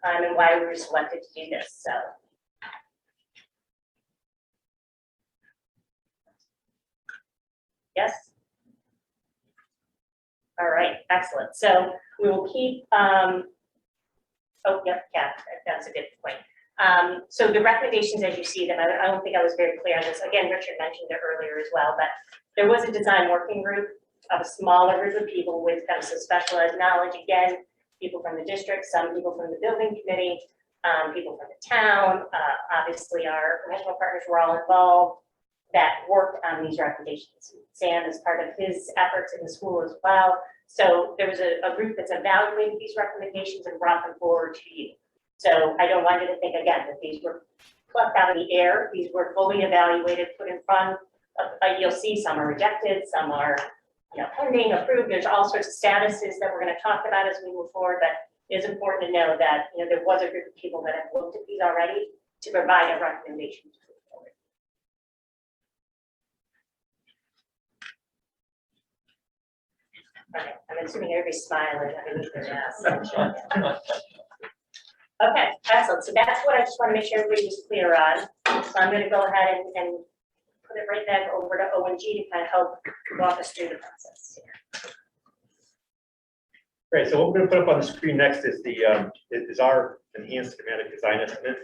and why we were selected to do this, so. Yes? All right, excellent. So we will keep, oh, yep, yeah, that's a good point. So the recommendations as you see them, I don't think I was very clear on this. Again, Richard mentioned it earlier as well, but there was a design working group of a smaller group of people with kind of some specialized knowledge. Again, people from the district, some people from the building committee, people from the town, obviously our professional partners were all involved that worked on these recommendations. Sam is part of his efforts in the school as well. So there was a group that's evaluated these recommendations and brought them forward to you. So I don't want you to think again that these were plucked out of the air. These were fully evaluated, put in front of, you'll see some are rejected, some are pending, approved. There's all sorts of statuses that we're going to talk about as we move forward, but it is important to know that there was a group of people that have looked at these already to provide a recommendation to move forward. Okay, I'm assuming everybody's smiling underneath their mask. Okay, excellent. So that's what I just want to make sure everybody was clear on. So I'm going to go ahead and put it right back over to ONG to kind of help walk us through the process here. Great, so what we're going to put up on the screen next is our enhanced schematic design estimate.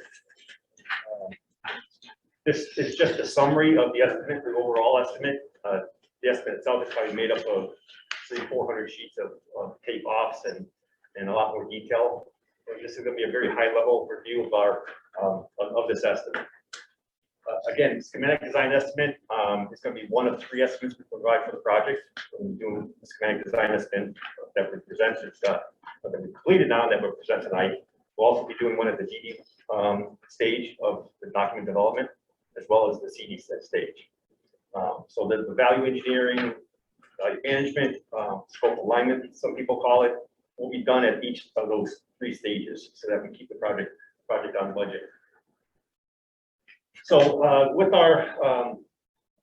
This is just a summary of the estimate, the overall estimate. The estimate itself is probably made up of 300-400 sheets of tape offs and a lot more detail. This is going to be a very high level review of our of this estimate. Again, schematic design estimate is going to be one of 3 estimates we provide for the project. When we're doing the schematic design estimate that we present, that we completed now that we'll present tonight. We'll also be doing one at the DD stage of the document development, as well as the CD stage. So the value engineering, value management, scope alignment, some people call it, will be done at each of those 3 stages so that we keep the project on budget. So with our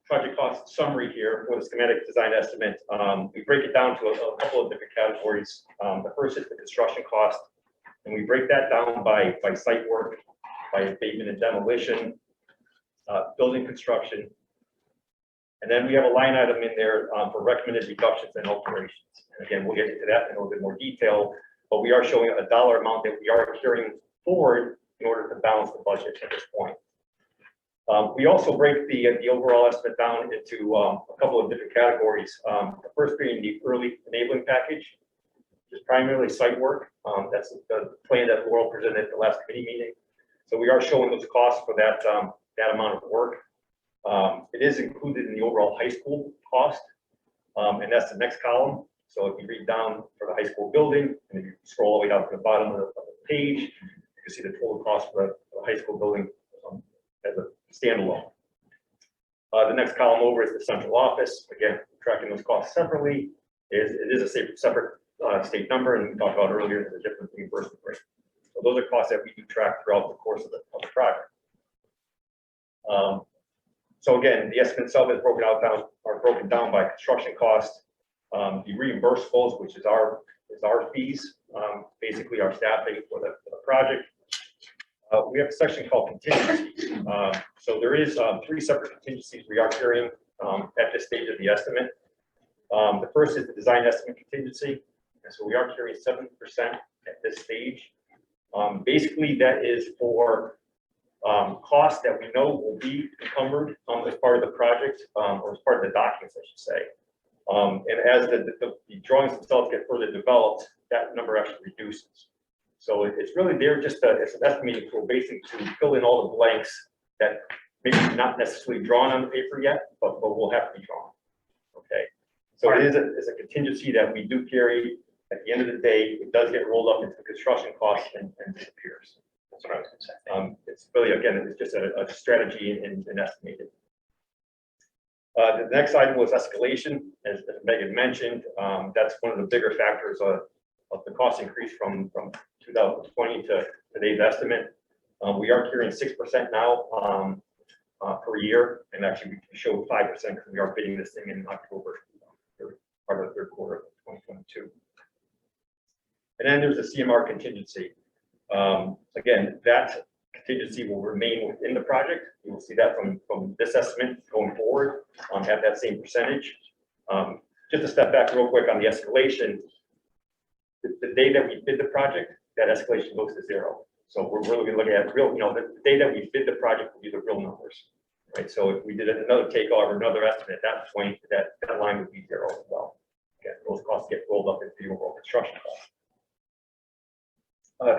project cost summary here for the schematic design estimate, we break it down to a couple of different categories. The first is the construction cost, and we break that down by site work, by abatement and demolition, building construction, and then we have a line item in there for recommended reductions and alterations. And again, we'll get into that in a little bit more detail, but we are showing a dollar amount that we are carrying forward in order to balance the budget at this point. We also break the overall estimate down into a couple of different categories. The first being the early enabling package, which is primarily site work. That's the plan that Laurel presented at the last committee meeting. So we are showing those costs for that amount of work. It is included in the overall high school cost, and that's the next column. So if you read down for the high school building, and if you scroll all the way down to the bottom of the page, you can see the total cost for the high school building as a standalone. The next column over is the central office. Again, tracking those costs separately. It is a separate state number, and we talked about earlier the different reimbursement rate. So those are costs that we do track throughout the course of the project. So again, the estimate itself is broken down by construction cost, the reimbursables, which is our fees, basically our staffing for the project. We have a section called contingencies. So there is 3 separate contingencies we are carrying at this stage of the estimate. The first is the design estimate contingency, and so we are carrying 7% at this stage. Basically, that is for costs that we know will be encumbered as part of the project, or as part of the documents, I should say. And as the drawings themselves get further developed, that number actually reduces. So it's really there just it's an estimating tool, basically to fill in all the blanks that maybe not necessarily drawn on the paper yet, but will have to be drawn. Okay. So it is a contingency that we do carry. At the end of the day, it does get rolled up into the construction costs and disappears. That's what I was going to say. It's really, again, it's just a strategy and estimated. The next item was escalation, as Megan mentioned. That's one of the bigger factors of the cost increase from 2020 to today's estimate. We are carrying 6% now per year, and actually we showed 5% because we are bidding this thing in October, part of the third quarter of 2022. And then there's a CMR contingency. Again, that contingency will remain within the project. You will see that from this estimate going forward, at that same percentage. Just to step back real quick on the escalation, the day that we bid the project, that escalation goes to 0. So we're really looking at real, the day that we bid the project will be the real numbers, right? So if we did another takeoff or another estimate at that point, that line would be 0 as well. Okay, those costs get rolled up into the overall construction cost.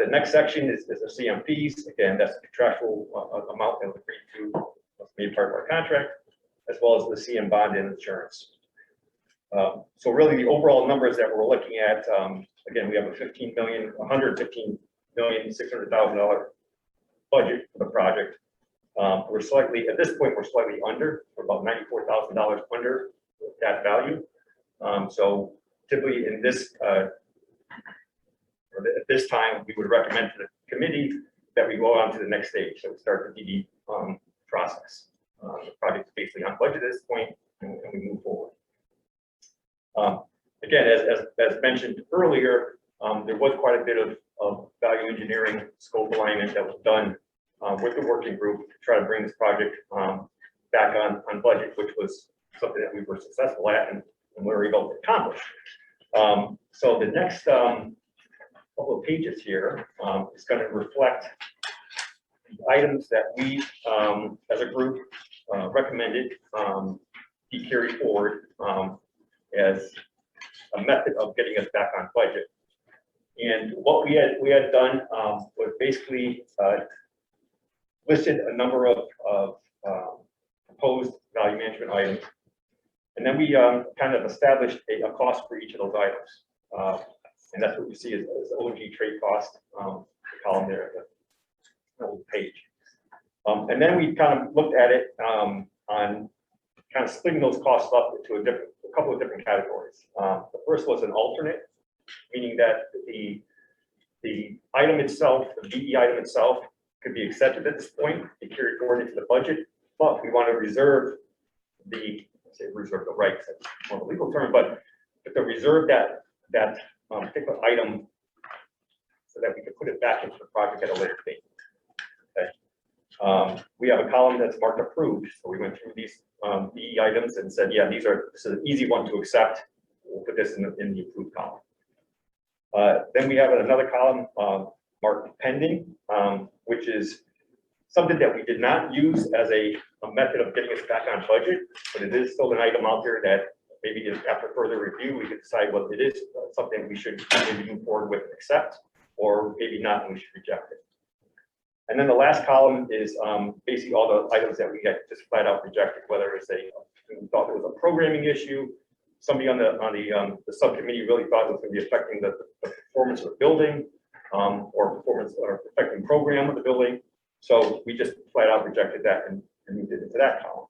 The next section is the CMPs. Again, that's the contractual amount that was agreed to, must be part of our contract, as well as the CM bond and insurance. So really the overall numbers that we're looking at, again, we have a $115,600,000 budget for the project. We're slightly, at this point, we're slightly under, we're about $94,000 under that value. So typically in this, at this time, we would recommend to the committee that we go on to the next stage. So we start the DD process. The project is basically on budget at this point, and we move forward. Again, as mentioned earlier, there was quite a bit of value engineering scope alignment that was done with the working group to try to bring this project back on budget, which was something that we were successful at and we were able to accomplish. So the next couple of pages here is going to reflect the items that we, as a group, recommended be carried forward as a method of getting us back on budget. And what we had done was basically listed a number of proposed value management items, and then we kind of established a cost for each of those items. And that's what you see as OG trade cost, the column there at the old page. And then we kind of looked at it on kind of splitting those costs up into a couple of different categories. The first was an alternate, meaning that the item itself, the VE item itself, could be accepted at this point, be carried forward into the budget, but we want to reserve the right, that's more of a legal term, but to reserve that particular item so that we could put it back into the project at a later date. Okay. We have a column that's marked approved, so we went through these VE items and said, yeah, this is an easy one to accept. We'll put this in the approved column. Then we have another column marked pending, which is something that we did not use as a method of getting us back on budget, but it is still an item out there that maybe after further review, we could decide whether it is something we should maybe move forward with and accept, or maybe not, and we should reject it. And then the last column is basically all the items that we had just flat out rejected, whether it's we thought there was a programming issue, somebody on the subcommittee really thought it was going to be affecting the performance of the building, or performance or affecting program of the building. So we just flat out rejected that and moved it into that column.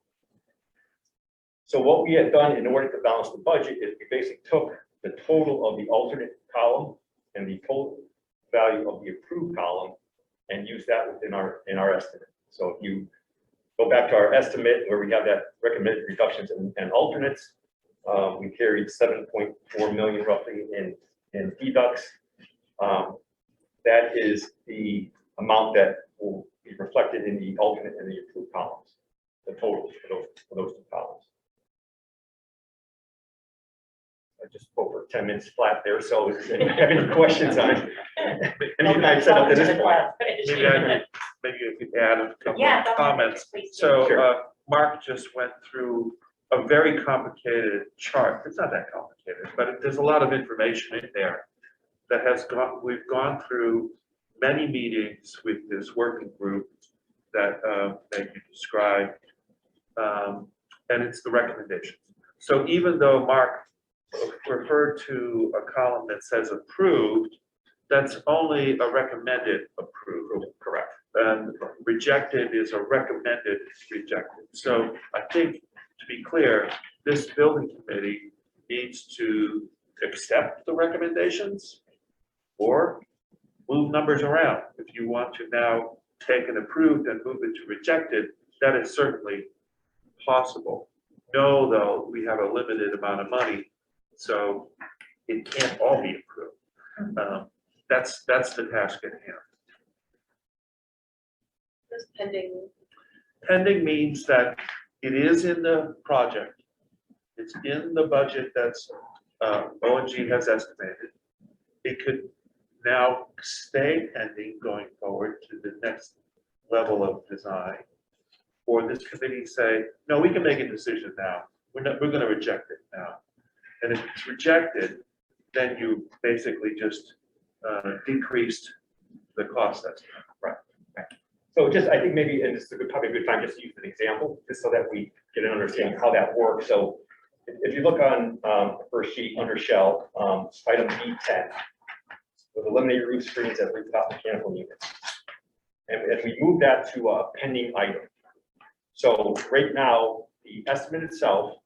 So what we had done in order to balance the budget is we basically took the total of the alternate column and the total value of the approved column and used that within our estimate. So if you go back to our estimate where we have that recommended reductions and alternates, we carried 7.4 million roughly in deducts. That is the amount that will be reflected in the alternate and the approved columns, the totals for those two columns. I just spoke for 10 minutes flat there, so if you have any questions on it, anything I've said up to this point. Maybe you could add a couple Yeah, of comments. please do. So Sure. Mark just went through a very complicated chart. It's not that complicated, but there's a lot of information in there that we've gone through many meetings with this working group that you described, and it's the recommendations. So even though Mark referred to a column that says approved, that's only a recommended approved. Correct. And rejected is a recommended rejected. So I think to be clear, this building committee needs to accept the recommendations or move numbers around. If you want to now take an approved and move it to rejected, that is certainly possible. No, though, we have a limited amount of money, so it can't all be approved. That's the task at hand. This pending. Pending means that it is in the project. It's in the budget that's ONG has estimated. It could now stay pending going forward to the next level of design. Or this committee say, no, we can make a decision now. We're going to reject it now. And if it's rejected, then you basically just decreased the cost estimate. Right. So just, I think maybe, and this is probably a good time just to use an example, just so that we get an understanding of how that works. So if you look on the first sheet under shell, item B10, with eliminate roof screens at rooftop mechanical units. And we move that to a pending item. So right now, the estimate itself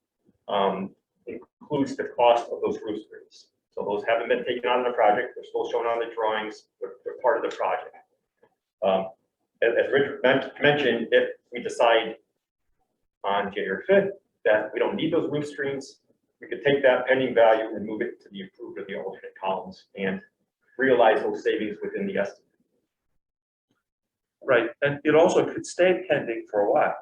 includes the cost of those roof screens. So those haven't been taken on in the project. They're still shown on the drawings. They're part of the project. As Richard mentioned, if we decide on January 5th that we don't need those roof screens, we could take that pending value and move it to the approved or the alternate columns and realize those savings within the estimate. Right, and it also could stay pending for a while.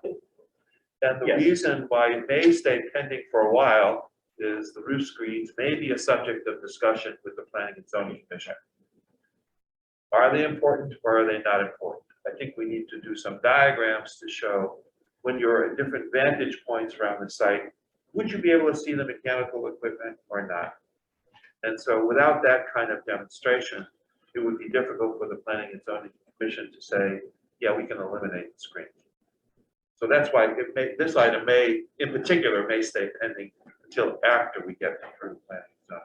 And the Yes. reason why it may stay pending for a while is the roof screens may be a subject of discussion with the Planning and Zoning Commission. Are they important or are they not important? I think we need to do some diagrams to show when you're at different vantage points around the site, would you be able to see the mechanical equipment or not? And so without that kind of demonstration, it would be difficult for the Planning and Zoning Commission to say, yeah, we can eliminate the screen. So that's why it may, this item may, in particular, may stay pending until after we get through planning. So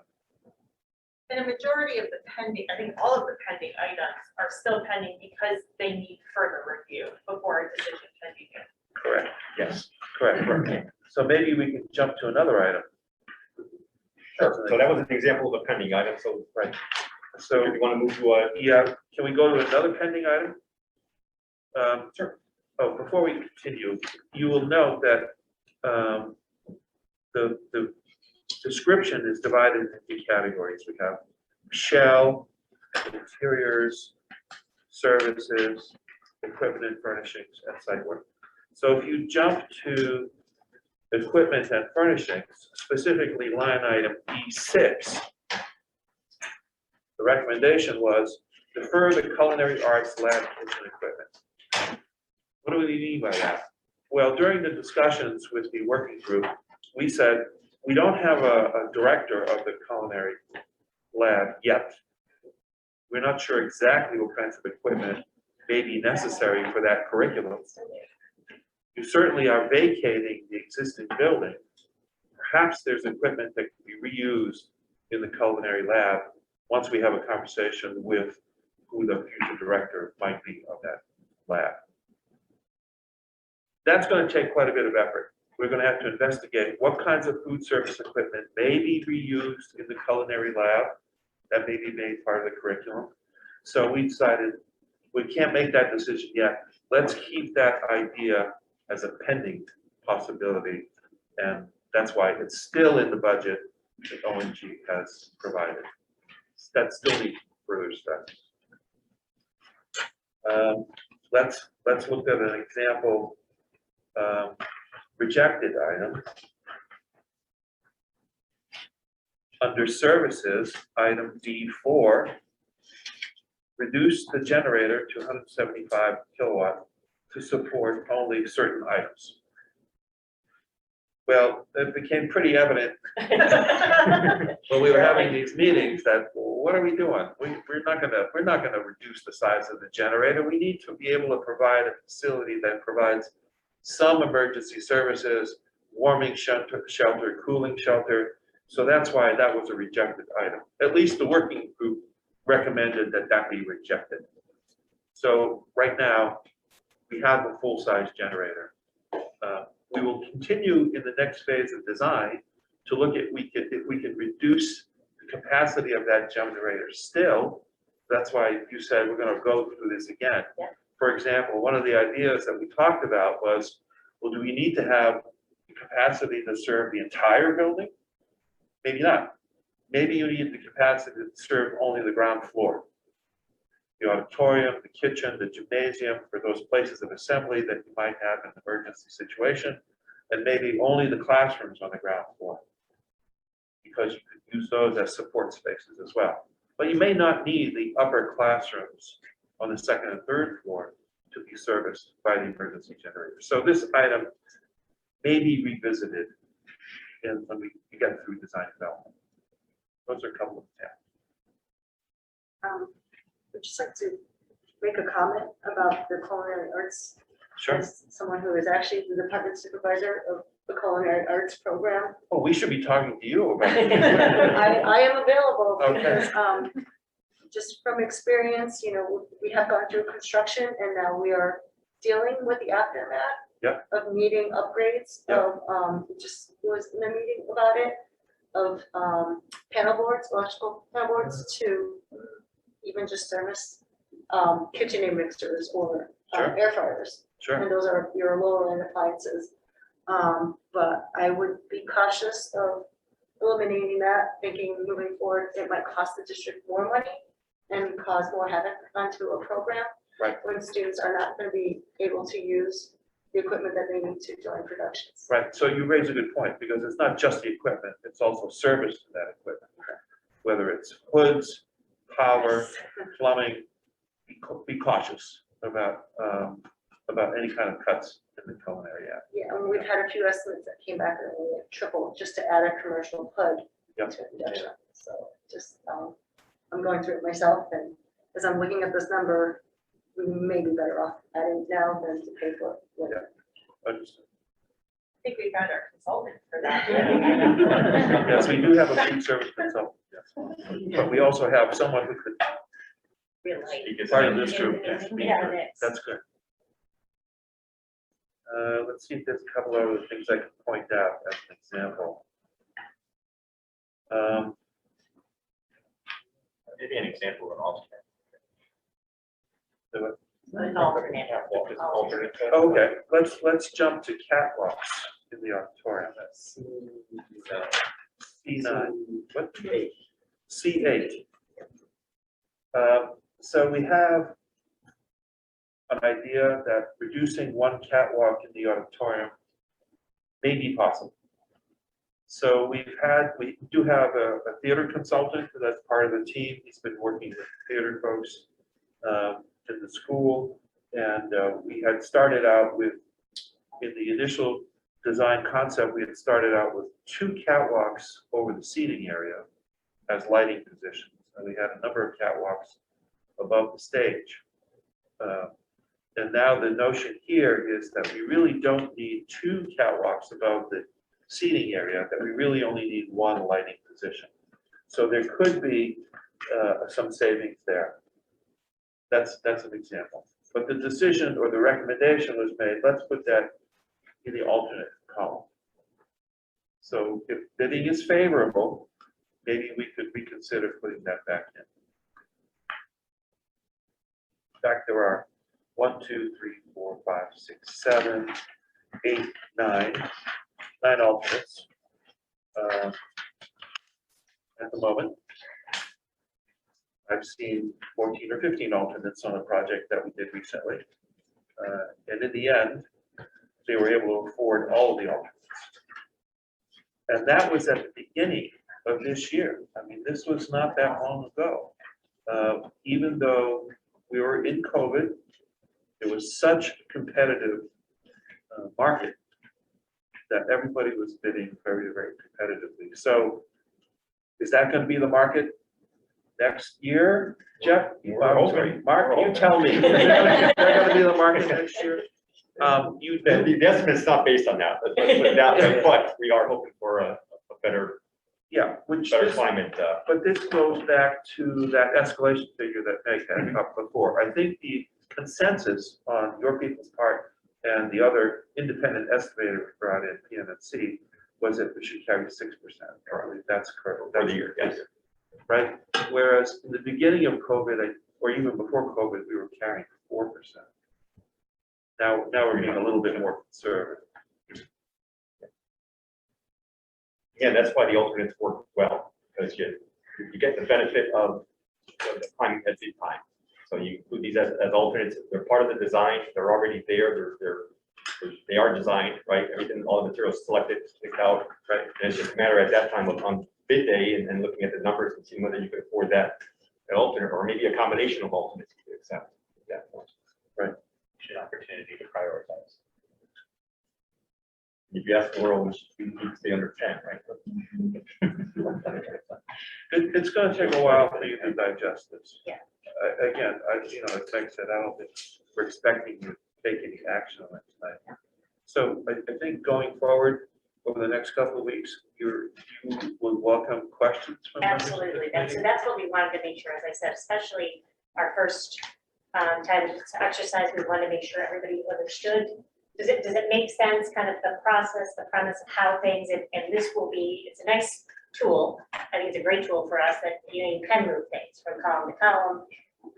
And a majority of the pending, I think all of the pending items are still pending because they need further review before a decision can be made. correct, Yes. correct. So maybe we can jump to another item. Sure. So that was an example of a pending item. So, Right. so So you want to move to a, yeah, can we go to another pending item? Sure. Oh, before we continue, you will note that the description is divided into three categories. We have shell, interiors, services, equipment and furnishings, and site work. So if you jump to equipment and furnishings, specifically line item E6, the recommendation was defer the culinary arts lab kitchen equipment. What do we mean by that? Well, during the discussions with the working group, we said, we don't have a director of the culinary lab yet. We're not sure exactly what kinds of equipment may be necessary for that curriculum. You certainly are vacating the existing building. Perhaps there's equipment that can be reused in the culinary lab once we have a conversation with who the future director might be of that lab. That's going to take quite a bit of effort. We're going to have to investigate what kinds of food service equipment may be reused in the culinary lab that may be made part of the curriculum. So we decided we can't make that decision yet. Let's keep that idea as a pending possibility. And that's why it's still in the budget that ONG has provided. That still needs further study. Let's look at an example rejected item. Under services, item D4, reduce the generator to 175 kilowatt to support only certain items. Well, it became pretty evident when we were having these meetings that, well, what are we doing? We're not gonna reduce the size of the generator. We need to be able to provide a facility that provides some emergency services, warming shelter, cooling shelter. So that's why that was a rejected item. At least the working group recommended that that be rejected. So right now, we have a full-size generator. we will continue in the next phase of design to look at if we can reduce the capacity of that generator still. That's why you said we're gonna go through this again. Yeah. For example, one of the ideas that we talked about was, well, do we need to have the capacity to serve the entire building? Maybe not. Maybe you need the capacity to serve only the ground floor. The auditorium, the kitchen, the gymnasium, for those places of assembly that you might have in an emergency situation, and maybe only the classrooms on the ground floor, because you could use those as support spaces as well. But you may not need the upper classrooms on the second and third floor to be serviced by the emergency generator. So this item may be revisited when we get through design development. Those are a couple of examples. I'd just like to make a comment about the culinary arts. Sure. As someone who is actually the department supervisor of the culinary arts program. Oh, we should be talking to you about it. I am available Okay. because, just from experience, you know, we have gone through construction and now we are dealing with the aftermath. Yeah. Of needing upgrades Yeah. of, just was in a meeting about it, of, panel boards, electrical panel boards to even just service, KitchenAid mixers or Sure. air fryers. Sure. And those are your lower end appliances. But I would be cautious of eliminating that, thinking moving forward, it might cost the district more money and cause more havoc onto a program. Right. When students are not going to be able to use the equipment that they need to join productions. Right, so you raise a good point, because it's not just the equipment, it's also service to that equipment. Whether it's hoods, power, plumbing, be cautious about any kind of cuts in the culinary area. Yeah, and we've had a few estimates that came back and only like triple just to add a commercial hood Yep. to induction. So just, I'm going through it myself, and as I'm looking at this number, we may be better off adding now than to pay for it later. Understood. I think we found our consultant for that. Yes, we do have a food service consultant, yes. But we also have someone who could, part of this group, that's good. Let's see if there's a couple other things I can point out as an example. Maybe an example of an alternate. An alternate. Alternate. Okay, let's jump to catwalks in the auditorium. That's C9, what? C8. So we have an idea that reducing one catwalk in the auditorium may be possible. So we do have a theater consultant that's part of the team. He's been working with theater folks in the school. And we had started out with, in the initial design concept, we had started out with 2 catwalks over the seating area as lighting positions. And we had a number of catwalks above the stage. And now the notion here is that we really don't need 2 catwalks above the seating area, that we really only need 1 lighting position. So there could be some savings there. That's an example. But the decision or the recommendation was made, let's put that in the alternate column. So if bidding is favorable, maybe we could reconsider putting that back in. In fact, there are 1, 2, 3, 4, 5, 6, 7, 8, 9 alternates at the moment. I've seen 14 or 15 alternates on a project that we did recently. And in the end, they were able to afford all of the alternates. And that was at the beginning of this year. I mean, this was not that long ago. Even though we were in COVID, it was such a competitive market that everybody was bidding very, very competitively. So is that going to be the market next year, Jeff? Sorry, Mark, you tell me. They're going to be the market next year. You've been. The estimate's not based on that, but we are hoping for a better, better climate. But this goes back to that escalation figure that Meg had up before. I think the consensus on your people's part And the other independent estimator we brought in, PNC, was that we should carry 6%. Currently, that's correct. For the year, yes. Right? Whereas in the beginning of COVID, or even before COVID, we were carrying 4%. Now we're being a little bit more conservative. Again, that's why the alternates work well, because you get the benefit of the time at the time. So you include these as alternates, they're part of the design, they're already there, they are designed, right? Everything, all the materials selected, picked out, right? And it's just a matter at that time of on bid day and looking at the numbers and seeing whether you could afford that alternate, or maybe a combination of alternates you could accept at that point. Right. An opportunity to prioritize. If you ask the world, we need to stay under 10, right? It's gonna take a while for you to digest this. Yeah. Again, like I said, I don't think we're expecting you to take any action on it tonight. So I think going forward, over the next couple of weeks, you will welcome questions from members of the Absolutely, committee. that's what we wanted to make sure, as I said, especially our first time to exercise, we wanted to make sure everybody understood. Does it make sense, kind of the process, the premise of how things, and this will be, it's a nice tool. I think it's a great tool for us that, you can move things from column to column.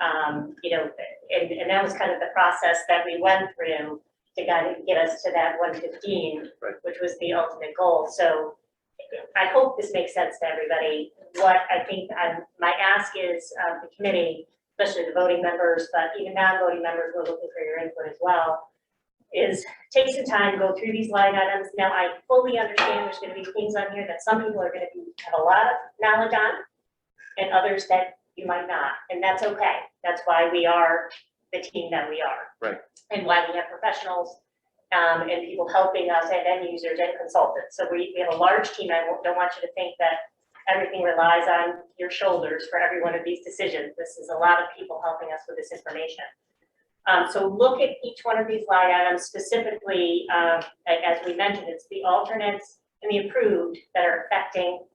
And that was kind of the process that we went through to get us to that 115, Right. which was the ultimate goal. So I hope this makes sense to everybody. What I think my ask is the committee, especially the voting members, but even non-voting members, we're looking for your input as well, is take some time, go through these line items. Now, I fully understand there's gonna be things on here that some people are gonna have a lot of knowledge on, and others that you might not, and that's okay. That's why we are the team that we are. Right. And why we have professionals, and people helping us, and end users and consultants. So we have a large team. I don't want you to think that everything relies on your shoulders for every one of these decisions. This is a lot of people helping us with this information. So look at each one of these line items specifically, as we mentioned, it's the alternates and the approved that are affecting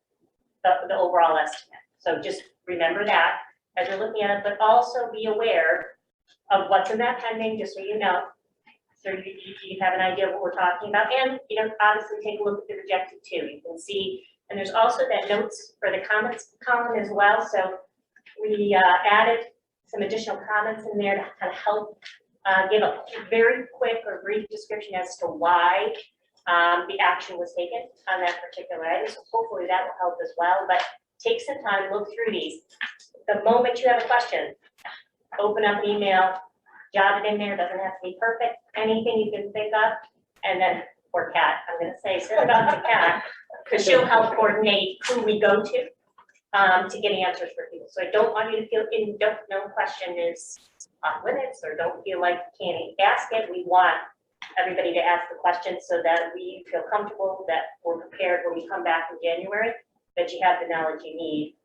the overall estimate. So just remember that as you're looking at it, but also be aware of what's in that pending, just so you know. So you have an idea of what we're talking about, and obviously take a look at the rejected too. You can see, and there's also that notes for the comments column as well. So we added some additional comments in there to kind of help give a very quick or brief description as to why the action was taken on that particular item. So hopefully that will help as well, but take some time, look through these. The moment you have a question, open up an email, jot it in there, doesn't have to be perfect, anything you can think of, and then, or Kat, I'm gonna say, send it on to Kat, because she'll help coordinate who we go to get answers for people. So I don't want you to feel, no question is off limits, or don't feel like you can't ask it. We want everybody to ask the question so that we feel comfortable, that we're prepared when we come back in January, that you have the knowledge you need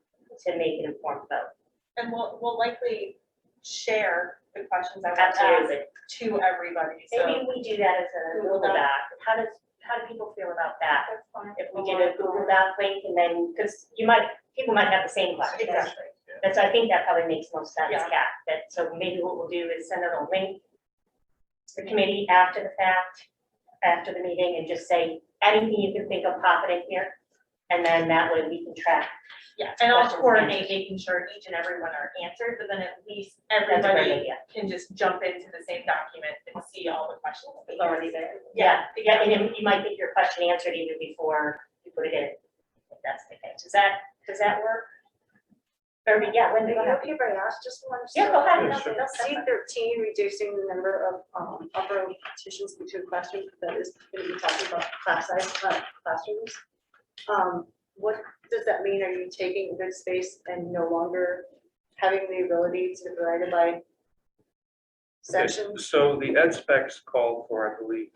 to make an informed vote. And we'll likely share the questions I want to ask Absolutely. to everybody, so. Maybe we do that as a Google Doc. How do people feel about that? That's fine. If we did a Google Doc link and then, because people might have the same questions. Exactly. And so I think that probably makes most sense, Yeah. Kat. So maybe what we'll do is send out a link to the committee after the fact, after the meeting, and just say anything you can think of, pop it in here. And then that way we can track. Yeah, and I'll Questions coordinate answered. making sure each and every one are answered, but then at least That's a great everybody idea. can just jump into the same document and see all the questions. It's already there. Yeah. Yeah, and then you might get your question answered even before you put it in, if that's the case. Does that work? Or, yeah, when do you have? Okay, but I asked just one. Yeah, go ahead. Yeah, No, sure. no, that's fine. C13, reducing the number of upper partitions between classrooms, that is going to be talking about class size, classrooms. What does that mean? Are you taking good space and no longer having the ability to divide it by sections? So the ed specs call for, I believe,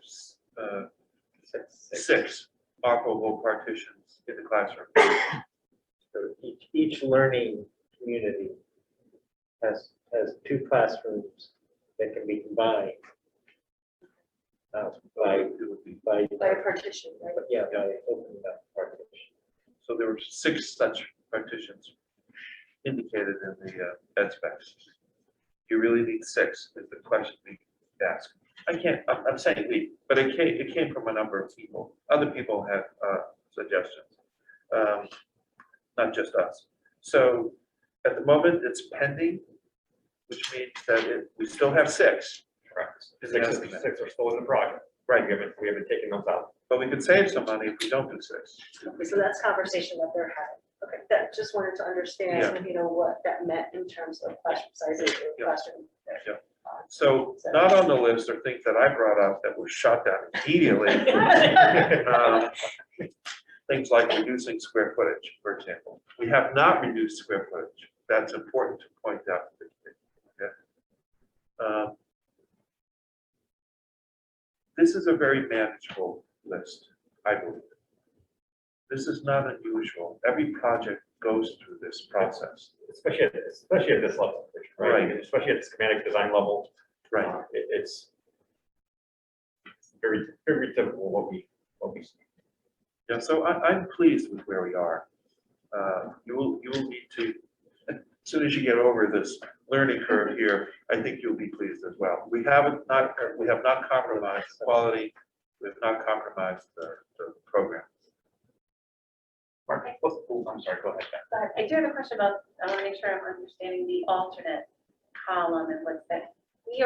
six operable partitions in the classroom. So each learning community has two classrooms that can be combined. By By a partition, right? yeah, by opening up partition. So there were six such partitions indicated in the ed specs. You really need six, is the question we ask. I'm saying we, but it came from a number of people. Other people had suggestions, not just us. So at the moment, it's pending, which means that we still have 6. Correct. Is Six the are estimate. six are still in the project. Right, We haven't taken those out. but we could save some money if we don't do 6. Okay, so that's conversation that they're having. Okay, that just wanted to understand, you know, what that meant in terms of classroom sizes or Yeah. classroom. So not on the list are things that I brought up that were shot down immediately. Things like reducing square footage, for example. We have not reduced square footage. That's important to point out. Okay? This is a very manageable list, I believe. This is not unusual. Every project goes through this process. Especially at this level, right? Right. And especially at the schematic design level. Right. It's very, very typical what we see. Yeah, so I'm pleased with where we are. You will need to, as soon as you get over this learning curve here, I think you'll be pleased as well. We have not compromised the quality. We have not compromised the program. Mark, I'm sorry, go ahead. But I do have a question about, I want to make sure I'm understanding the alternate column and what's that. We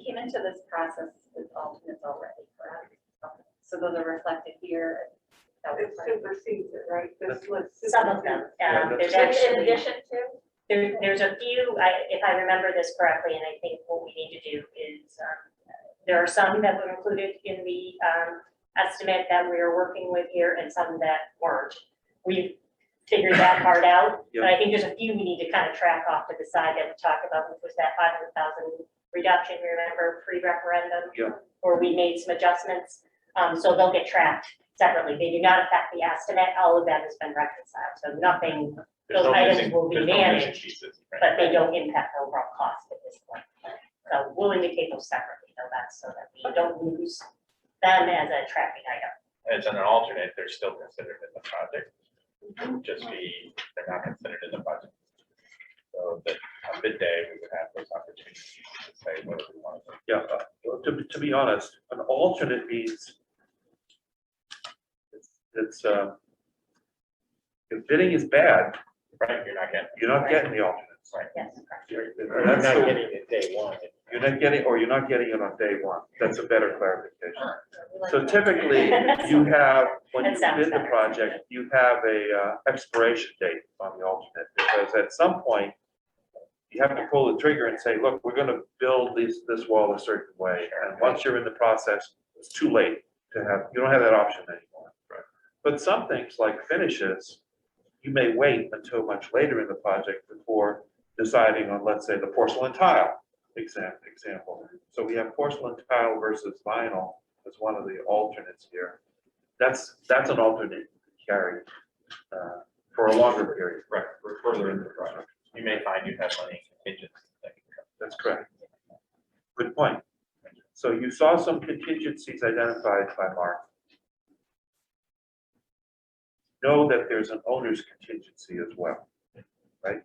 came into this process with alternates already, correct? So those are reflected here. It supersedes it, right? This list. Some of them, there's In actually, addition to? there's a few, if I remember this correctly, and I think what we need to do is, there are some that were included in the estimate that we are working with here and some that weren't. We've figured that part out, but I think there's a few we need to kind of track off to the side that we talked about, which was that 500,000 reduction, remember, pre-referendum? Yeah. Where we made some adjustments, so they'll get tracked separately. They do not affect the estimate. All of that has been reconciled, so nothing, There's those no items missing- will be there's no missing managed, pieces, right? but they don't impact the overall cost at this point. So we'll indicate those separately, though, that's so that we don't lose them as a tracking item. As an alternate, they're still considered in the project. It would just be, they're not considered in the budget. So that on bid day, we would have those opportunities to say what do we want to do. Yeah, to be honest, an alternate means it's if bidding is bad, Right, you're not getting the alternates. Right. Yes. You're You're not getting it day one. you're not getting it on day one. That's a better clarification. So typically, you have, when you That sounds bid the better. project, you have a expiration date on the alternate, because at some point, you have to pull the trigger and say, look, we're gonna build this wall a certain way, and once you're in the process, it's too late to have, you don't have that option anymore. Right. But some things like finishes, you may wait until much later in the project before deciding on, let's say, the porcelain tile example. So we have porcelain tile versus vinyl as one of the alternates here. That's an alternate carry for a longer period. Right, we're further into the project. You may find you have money contingent. That's correct. Good point. So you saw some contingencies identified by Mark. Know that there's an owner's contingency as well, right?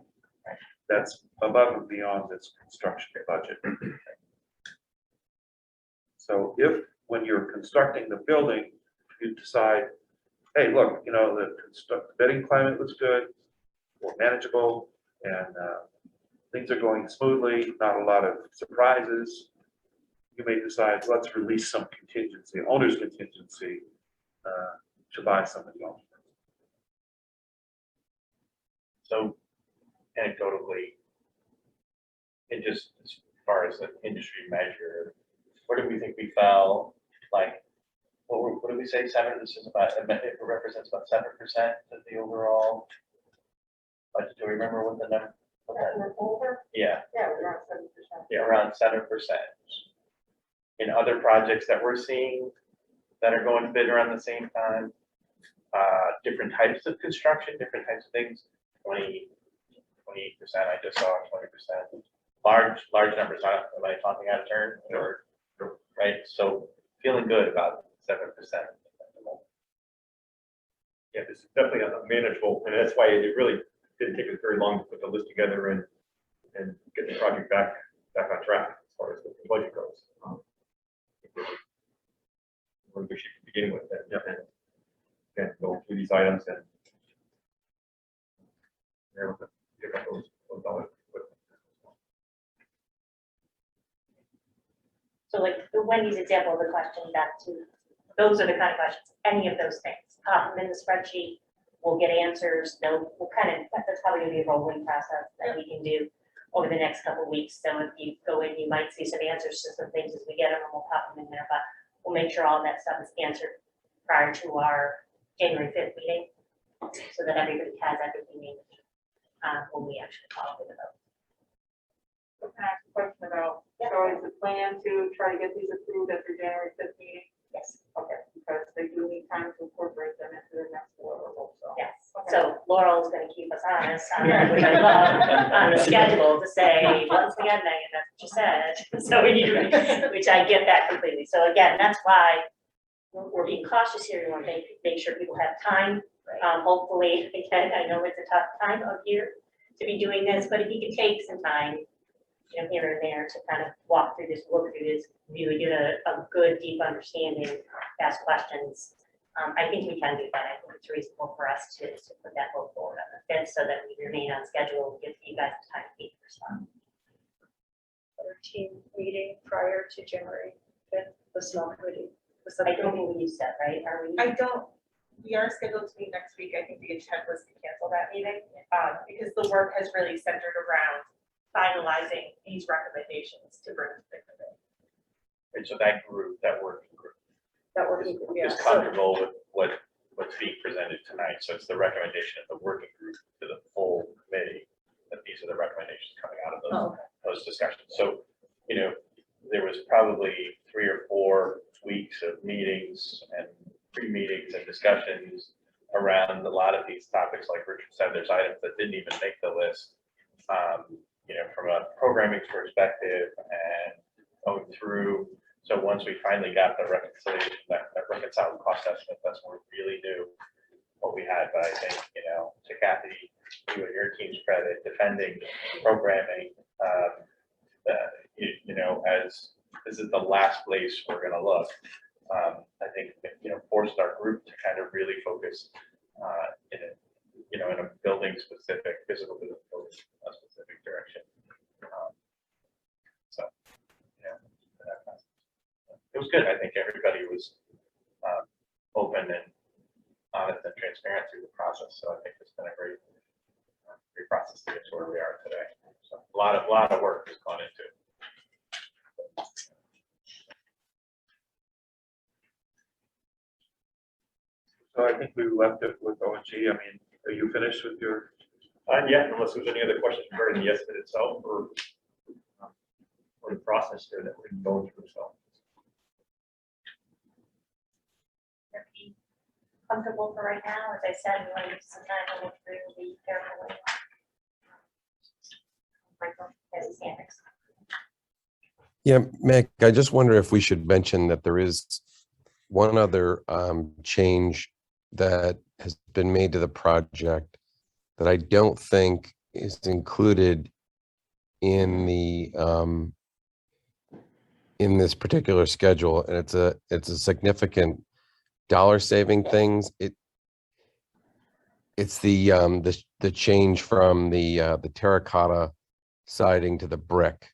That's above and beyond this construction budget. So if, when you're constructing the building, you decide, hey, look, you know, the bidding climate looks good, or manageable, and things are going smoothly, not a lot of surprises, you may decide, let's release some contingency, owner's contingency, to buy some of the alternates. So anecdotally, and just as far as an industry measure, where do we think we fell? Like, what did we say? 7? This is about, it represents about 7% of the overall budget. Do we remember what the number? Yeah. Yeah, we're around 7%. Yeah, around 7%. In other projects that we're seeing that are going to bid around the same time, different types of construction, different types of things, 28%, I just saw 20%. Large numbers, am I talking out of turn or, right? So feeling good about 7%. Yeah, this is definitely manageable, and that's why it really didn't take us very long to put the list together and get the project back on track as far as the budget goes. we're in good shape to begin with, and again, go through these items and be able to pick up those dollars quickly. So like Wendy's example of the question, back to, those are the kind of questions, any of those things, pop them in the spreadsheet, we'll get answers, we'll kind of, that's probably gonna be a rolling process that we can do over the next couple of weeks. So if you go in, you might see some answers to some things as we get them, and we'll pop them in there, but we'll make sure all that stuff is answered prior to our January 5th meeting, so that everybody has everything they need when we actually call it about. Can I ask a question about, so is the plan to try to get these approved at the January 5th meeting? Yes. Okay, because they do need time to incorporate them into the next order also. Yes, so Laurel's gonna keep us honest, which I love, on the schedule to say, once again, Megan, that's what you said, so we need to, which I get that completely. So again, that's why we're being cautious here, we want to make sure people have time. Hopefully, again, I know it's a tough time of year to be doing this, but if you can take some time, you know, here and there to kind of walk through this, look through this, really get a good, deep understanding, ask questions. I think we can do that. I think it's reasonable for us to put that vote forward on the 5th so that we remain on schedule, give you guys time to respond. Our team meeting prior to January 5th, the small committee. I don't think we used that, right? Are we? We are scheduled to meet next week. I think the intent was to cancel that meeting, because the work has really centered around finalizing these recommendations to bring to the committee. And so that group, that working group That working group, yeah. is comfortable with what's being presented tonight. So it's the recommendation of the working group to the full committee that these are the recommendations coming out of those discussions. So, you know, there was probably 3 or 4 weeks of meetings and pre-meetings and discussions around a lot of these topics. Like Richard said, there's items that didn't even make the list, you know, from a programming perspective and going through. So once we finally got the reconciliation, that reconciled cost estimate, that's when we really knew what we had. But I think, you know, to Kathy, you and your team's credit, defending programming, you know, as this is the last place we're going to look. I think, you know, forced our group to kind of really focus in a, you know, in a building specific, physical building specific direction. So, yeah, it was good. I think everybody was open and honest and transparent through the process. So I think it's been a great process to get to where we are today. So a lot of work has gone into it. So I think we left it with ONG. I mean, are you finished with your? Yeah, unless there's any other questions regarding the estimate itself or the process there that we're going through. So. Comfortable for right now, as I said, we want to give some time to look through the carefully. Yeah, Mick, I just wonder if we should mention that there is one other change that has been made to the project that I don't think is included in the in this particular schedule, and it's a significant dollar saving things. It's the change from the terracotta siding to the brick.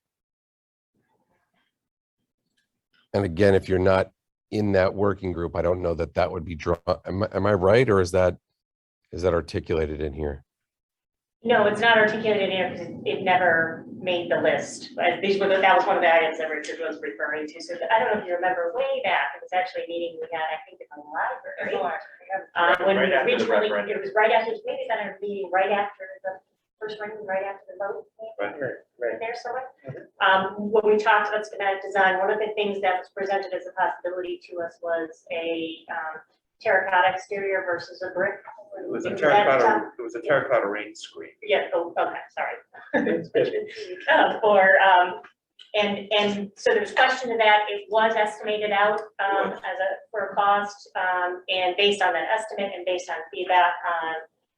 And again, if you're not in that working group, I don't know that would be drawn. Am I right, or is that articulated in here? No, it's not articulated here because it never made the list. That was one of the items that Richard was referring to. So I don't know if you remember way back, it was actually a meeting we had, I think, in the library. When Right after the originally, referendum. it was right after, maybe it's not a meeting right after the first reading, right after the vote. Right. There somewhere. When we talked about schematic design, one of the things that was presented as a possibility to us was a terracotta exterior versus a brick. It was a terracotta rain screen. Yeah, oh, okay, sorry. And so there's question of that. It was estimated out for a cost, and based on that estimate and based on feedback on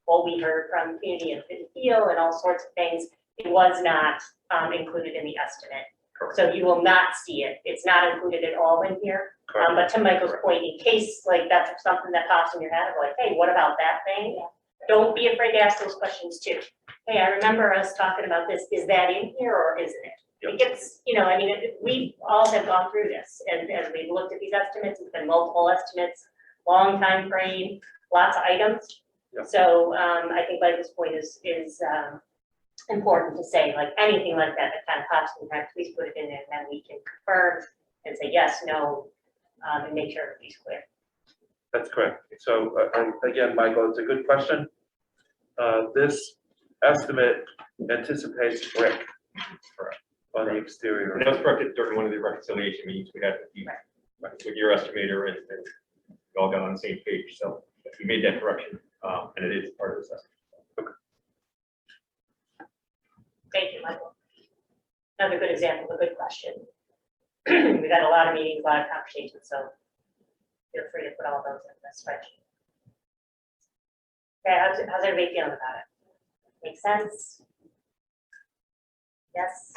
what we heard from community and feel and all sorts of things, it was not included in the estimate. So you will not see it. It's not included at all in here. But to Michael's point, in case like that's something that pops in your head of like, hey, what about that thing? Don't be afraid to ask those questions too. Hey, I remember us talking about this. Is that in here or isn't it? It gets, you know, I mean, we all have gone through this, and as we've looked at these estimates, it's been multiple estimates, long time frame, lots of items. Yeah. So I think Michael's point is important to say, like anything like that that kind of pops in your head, please put it in there, and then we can confirm and say yes, no, and make sure everybody's clear. That's correct. So again, Michael, it's a good question. This estimate anticipates brick on the exterior. And that was corrected during one of the reconciliation meetings we had with your estimator, and we all got on the same page. So we made that correction, and it is part of this estimate. Thank you, Michael. Another good example of a good question. We've had a lot of meetings, a lot of conversations, so feel free to put all those in the spreadsheet. Okay, how's everybody feeling about it? Make sense? Yes?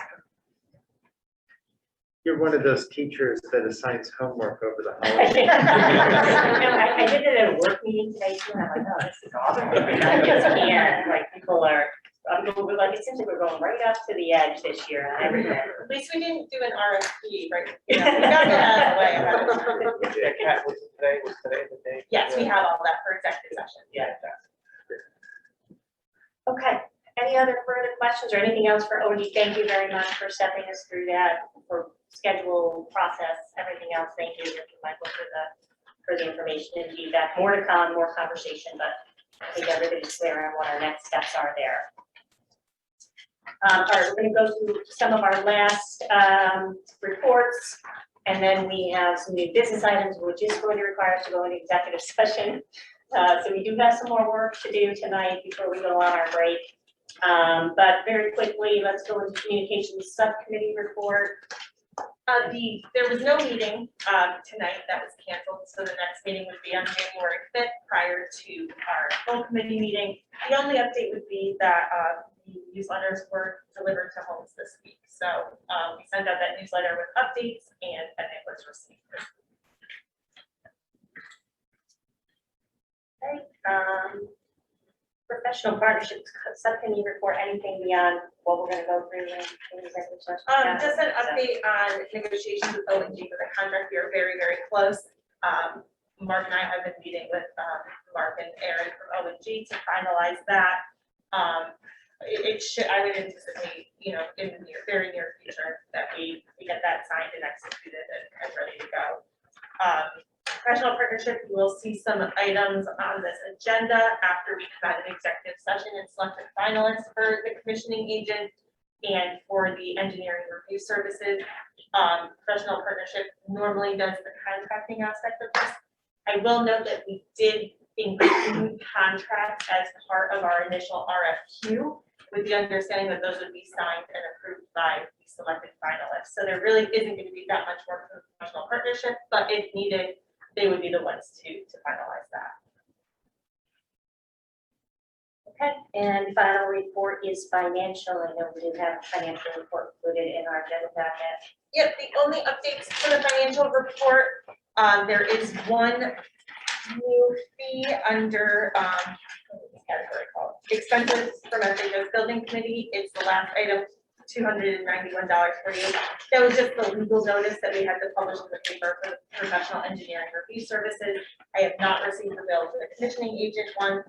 You're one of those teachers that assigns homework over the holidays. I did it at a work meeting today too, and I'm like, oh, this is awesome. I just can't, like, people are, like, it seems like we're going right up to the edge this year on everything. At least we didn't do an RFP, right? You know, we got that out of the way ahead of time. Was today the day? Yes, we have all that for executive session. Yeah. Okay, any other further questions or anything else for OD? Thank you very much for stepping us through that, for schedule, process, everything else. Thank you, Michael, for the information and feedback. More to come, more conversation, but I think everybody's clear on what our next steps are there. All right, we're going to go through some of our last reports, and then we have some new business items, which is going to require us to go into executive session. So we do have some more work to do tonight before we go on our break. But very quickly, let's go into communications subcommittee report. There was no meeting tonight that was canceled, so the next meeting would be on January 5th prior to our full committee meeting. The only update would be that the newsletters were delivered to homes this week. So we sent out that newsletter with updates, and it was received. Okay. Professional partnerships subcommittee report, anything beyond what we're going to go through in executive session? Just an update on negotiations with ONG for the contract. We are very, very close. Mark and I have been meeting with Mark and Aaron from ONG to finalize that. It should, I would anticipate, you know, in the very near future that we get that signed and executed and ready to go. Professional partnership, you will see some items on this agenda after we come out of executive session and select a finalist for the commissioning agent and for the engineering review services. Professional partnership normally does the contracting aspect of this. I will note that we did include contracts as part of our initial RFQ with the understanding that those would be signed and approved by the selected finalists. So there really isn't going to be that much work for the professional partnership, but if needed, they would be the ones to finalize that. Okay, and final report is financial. I know we do have a financial report included in our agenda packet. Yep, the only updates for the financial report, there is one new fee under category called expenses from FHS Building Committee. It's the last item, $291.48. That was just the legal notice that we had to publish in the paper for the professional engineering review services. I have not received the bill for the commissioning agent one.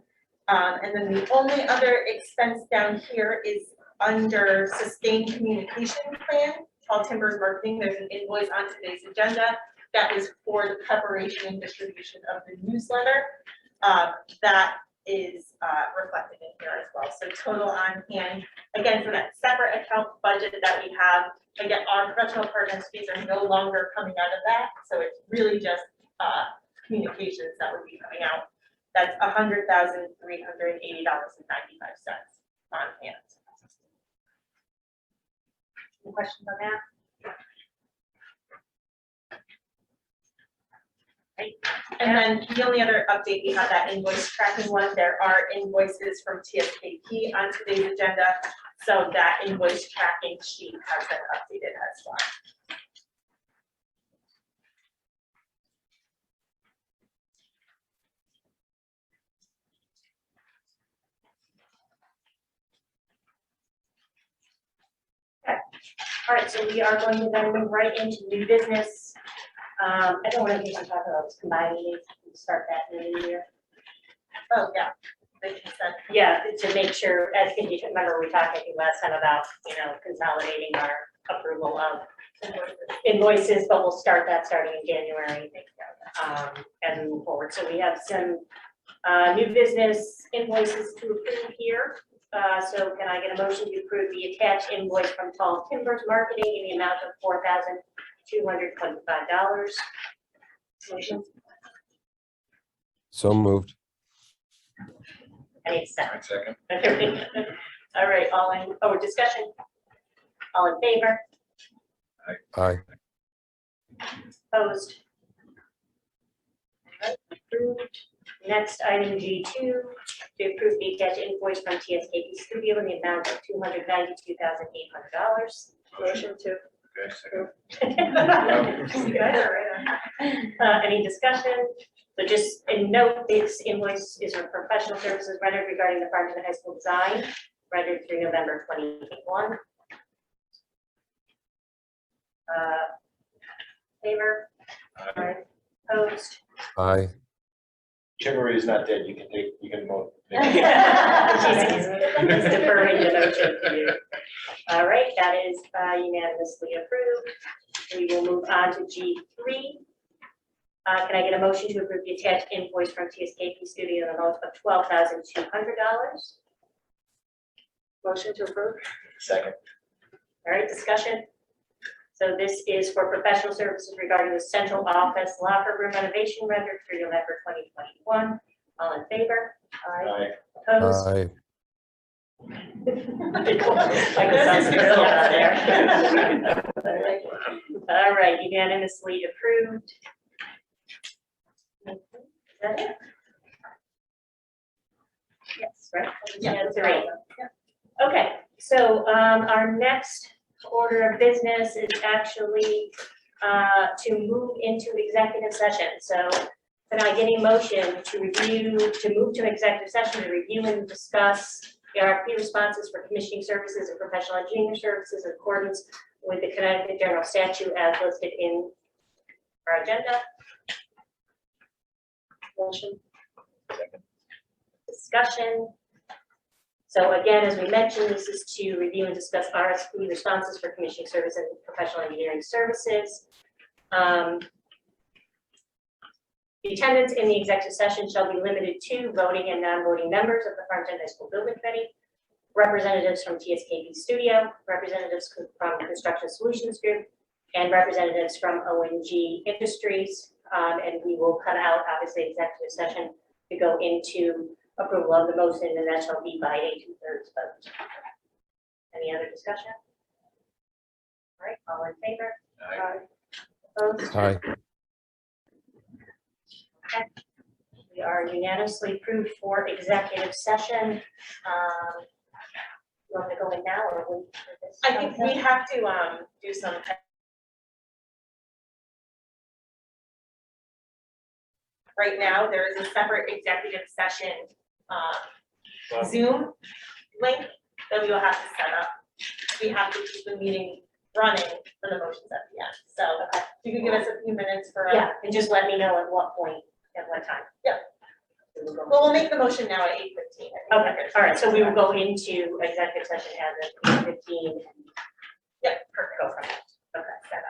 And then the only other expense down here is under sustained communication plan, Tall Timbers Marketing. There's an invoice on today's agenda that is for the preparation and distribution of the newsletter. That is reflected in here as well. So total on hand, again, for that separate account budget that we have, again, our professional partners fees are no longer coming out of that. So it's really just communications that would be coming out. That's $100,380.95 on hand. Any questions on that? Right. And then the only other update, we have that invoice tracking one. There are invoices from TSKP on today's agenda. So that invoice tracking sheet has been updated as that's why. All right, so we are going to then move right into new business. I don't want to talk about those combined meetings, we'll start that in the new year. Oh, yeah. The consent. Yeah, to make sure, as you remember, we talked, I think, last time about, consolidating our approval of invoices, but we'll start that starting in January, and move forward. So we have some new business invoices to approve here. So can I get a motion to approve the attached invoice from Tall Timbers Marketing in the amount of $4,225? Motion. So moved. Any second? Second. All right, discussion? All in favor? Aye. Opposed? All right, approved. Next, item G2, to approve the attached invoice from TSKP Studio in the amount of $292,800. Motion to. Okay, second. You guys are right. Any discussion? So just a note, this invoice is for professional services rendered regarding the Farmington High School design, rendered through November 2021. Favor? Aye. Opposed? Aye. Chivalry is not dead, you can vote. He's deferring the motion to you. All right, that is unanimously approved. We will move on to G3. Can I get a motion to approve the attached invoice from TSKP Studio in the amount of $12,200? Motion to approve. Second. All right, discussion. So this is for professional services regarding the central office locker room renovation rendered through November 2021. All in favor? Aye. Opposed? Aye. Michael sounds thrilled out there. All right, unanimously approved. Is that it? Yes, right? Yeah. Three. Okay, so our next order of business is actually to move into executive session. So can I get a motion to move to executive session to review and discuss the RFP responses for commissioning services and professional engineering services in accordance with the Connecticut General Statute as listed in our agenda? Motion. Discussion. So again, as we mentioned, this is to review and discuss RFP responses for commissioning service and professional engineering services. The attendance in the executive session shall be limited to voting and non-voting members of the Farmington High School Building Committee, representatives from TSKP Studio, representatives from Construction Solutions Group, and representatives from ONG Industries. And we will cut out, obviously, executive session to go into approval of the motion, and that shall be by a 2/3 vote. Any other discussion? All right, all in favor? Aye. Opposed? Aye. Okay. We are unanimously approved for executive session. You want to go in now or wait for this? I think we have to do some. Right now, there is a separate executive session Zoom link that we will have to set up. We have to keep the meeting running for the motions at the end. So you can give us a few minutes for. Yeah, and just let me know at what point, at what time. Yeah. Well, we'll make the motion now at 8:15. Okay, all right, so we will go into executive session as of 8:15. Yeah, perfect. Go from there. Okay, set up.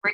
Yeah.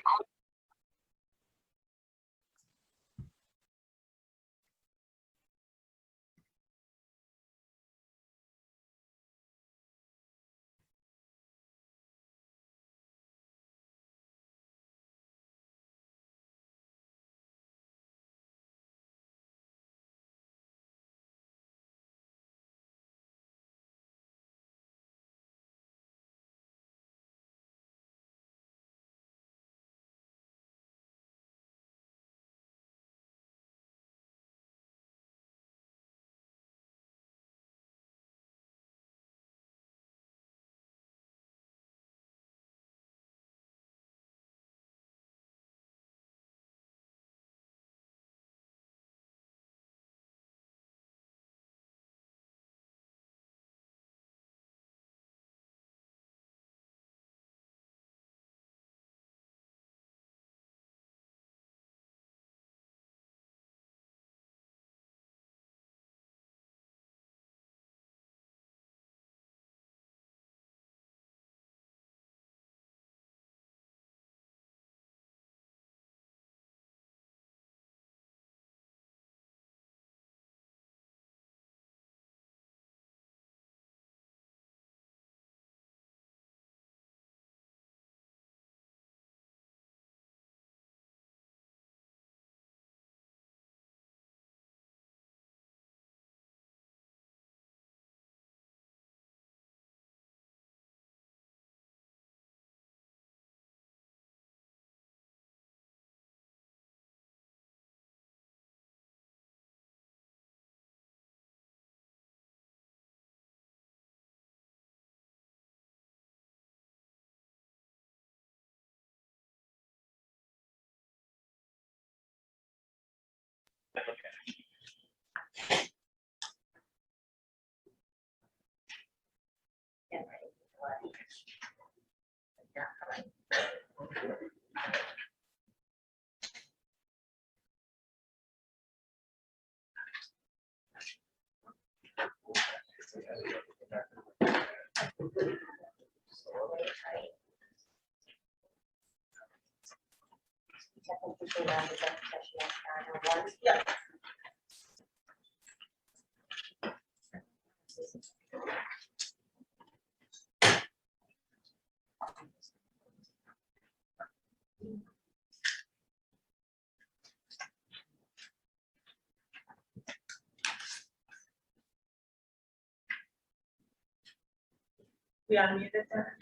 We unmuted there?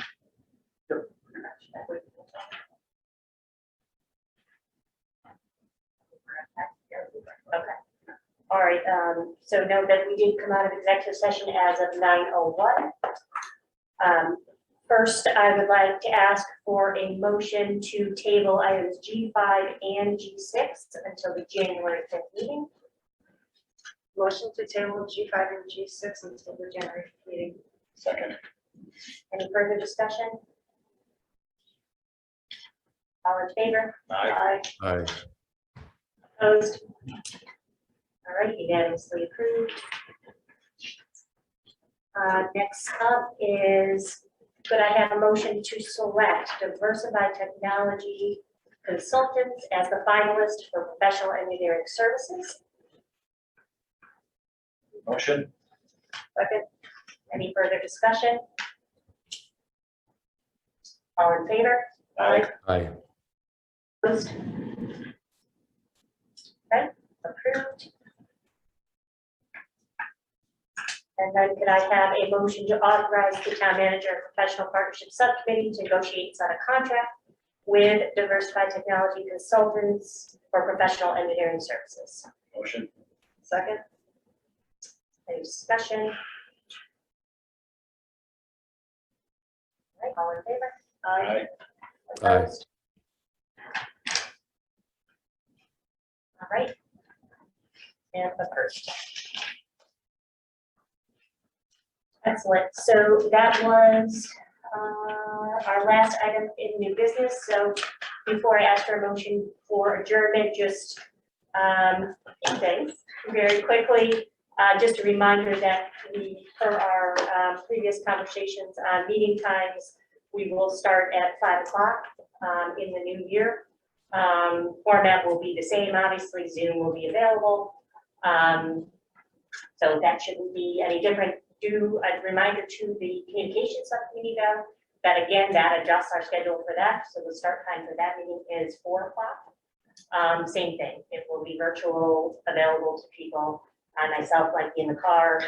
Okay. All right, so note that we did come out of executive session as of 9:01. First, I would like to ask for a motion to table items G5 and G6 until the January 5th meeting. Motion to table G5 and G6 until the January meeting. Second. Any further discussion? All in favor? Aye. Aye. Opposed? All right, unanimously approved. Next up is, could I have a motion to select Diversified Technology Consultants as the finalist for professional engineering services? Motion. Second. Any further discussion? All in favor? Aye. Aye. Opposed? Okay, approved. And then could I have a motion to authorize the town manager and professional partnership subcommittee to negotiate and sign a contract with Diversified Technology Consultants for professional engineering services? Motion. Second. Any discussion? All right, all in favor? Aye. Aye. Opposed? All right. And approved. Excellent. So that was our last item in new business. So before I ask for a motion for adjournment, just two things very quickly. Just a reminder that we, per our previous conversations on meeting times, we will start at 5 o'clock in the new year. Format will be the same, obviously Zoom will be available. So that shouldn't be any different. Do a reminder to the communication subcommittee though, that again, that adjusts our schedule for that. So the start time for that meeting is 4 o'clock. Same thing, it will be virtual, available to people. I myself like in the car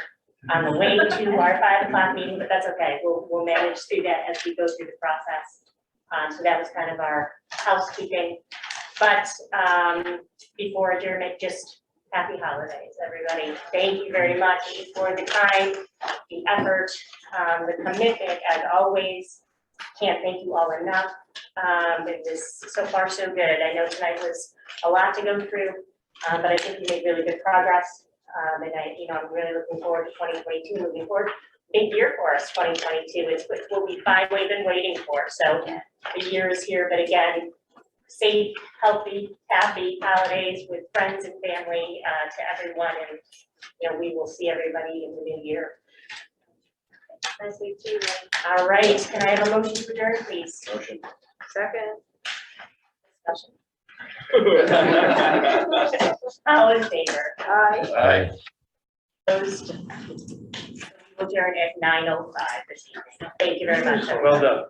on the way to our 5 o'clock meeting, but that's okay. We'll manage through that as we go through the process. So that was kind of our housekeeping. But before adjournment, just happy holidays, everybody. Thank you very much for the time, the effort, the commitment, as always. Can't thank you all enough. It was so far so good. I know tonight was a lot to go through, but I think we made really good progress. And I'm really looking forward to 2022. Looking forward, big year for us, 2022. It's what we've finally been waiting for. So the year is here, but again, safe, healthy, happy holidays with friends and family to everyone, and we will see everybody in the new year. Nice to meet you. All right, can I have a motion to adjourn, please? Motion. Second. Discussion. All in favor? Aye. Opposed? We will adjourn at 9:05 this evening. Thank you very much. Well done.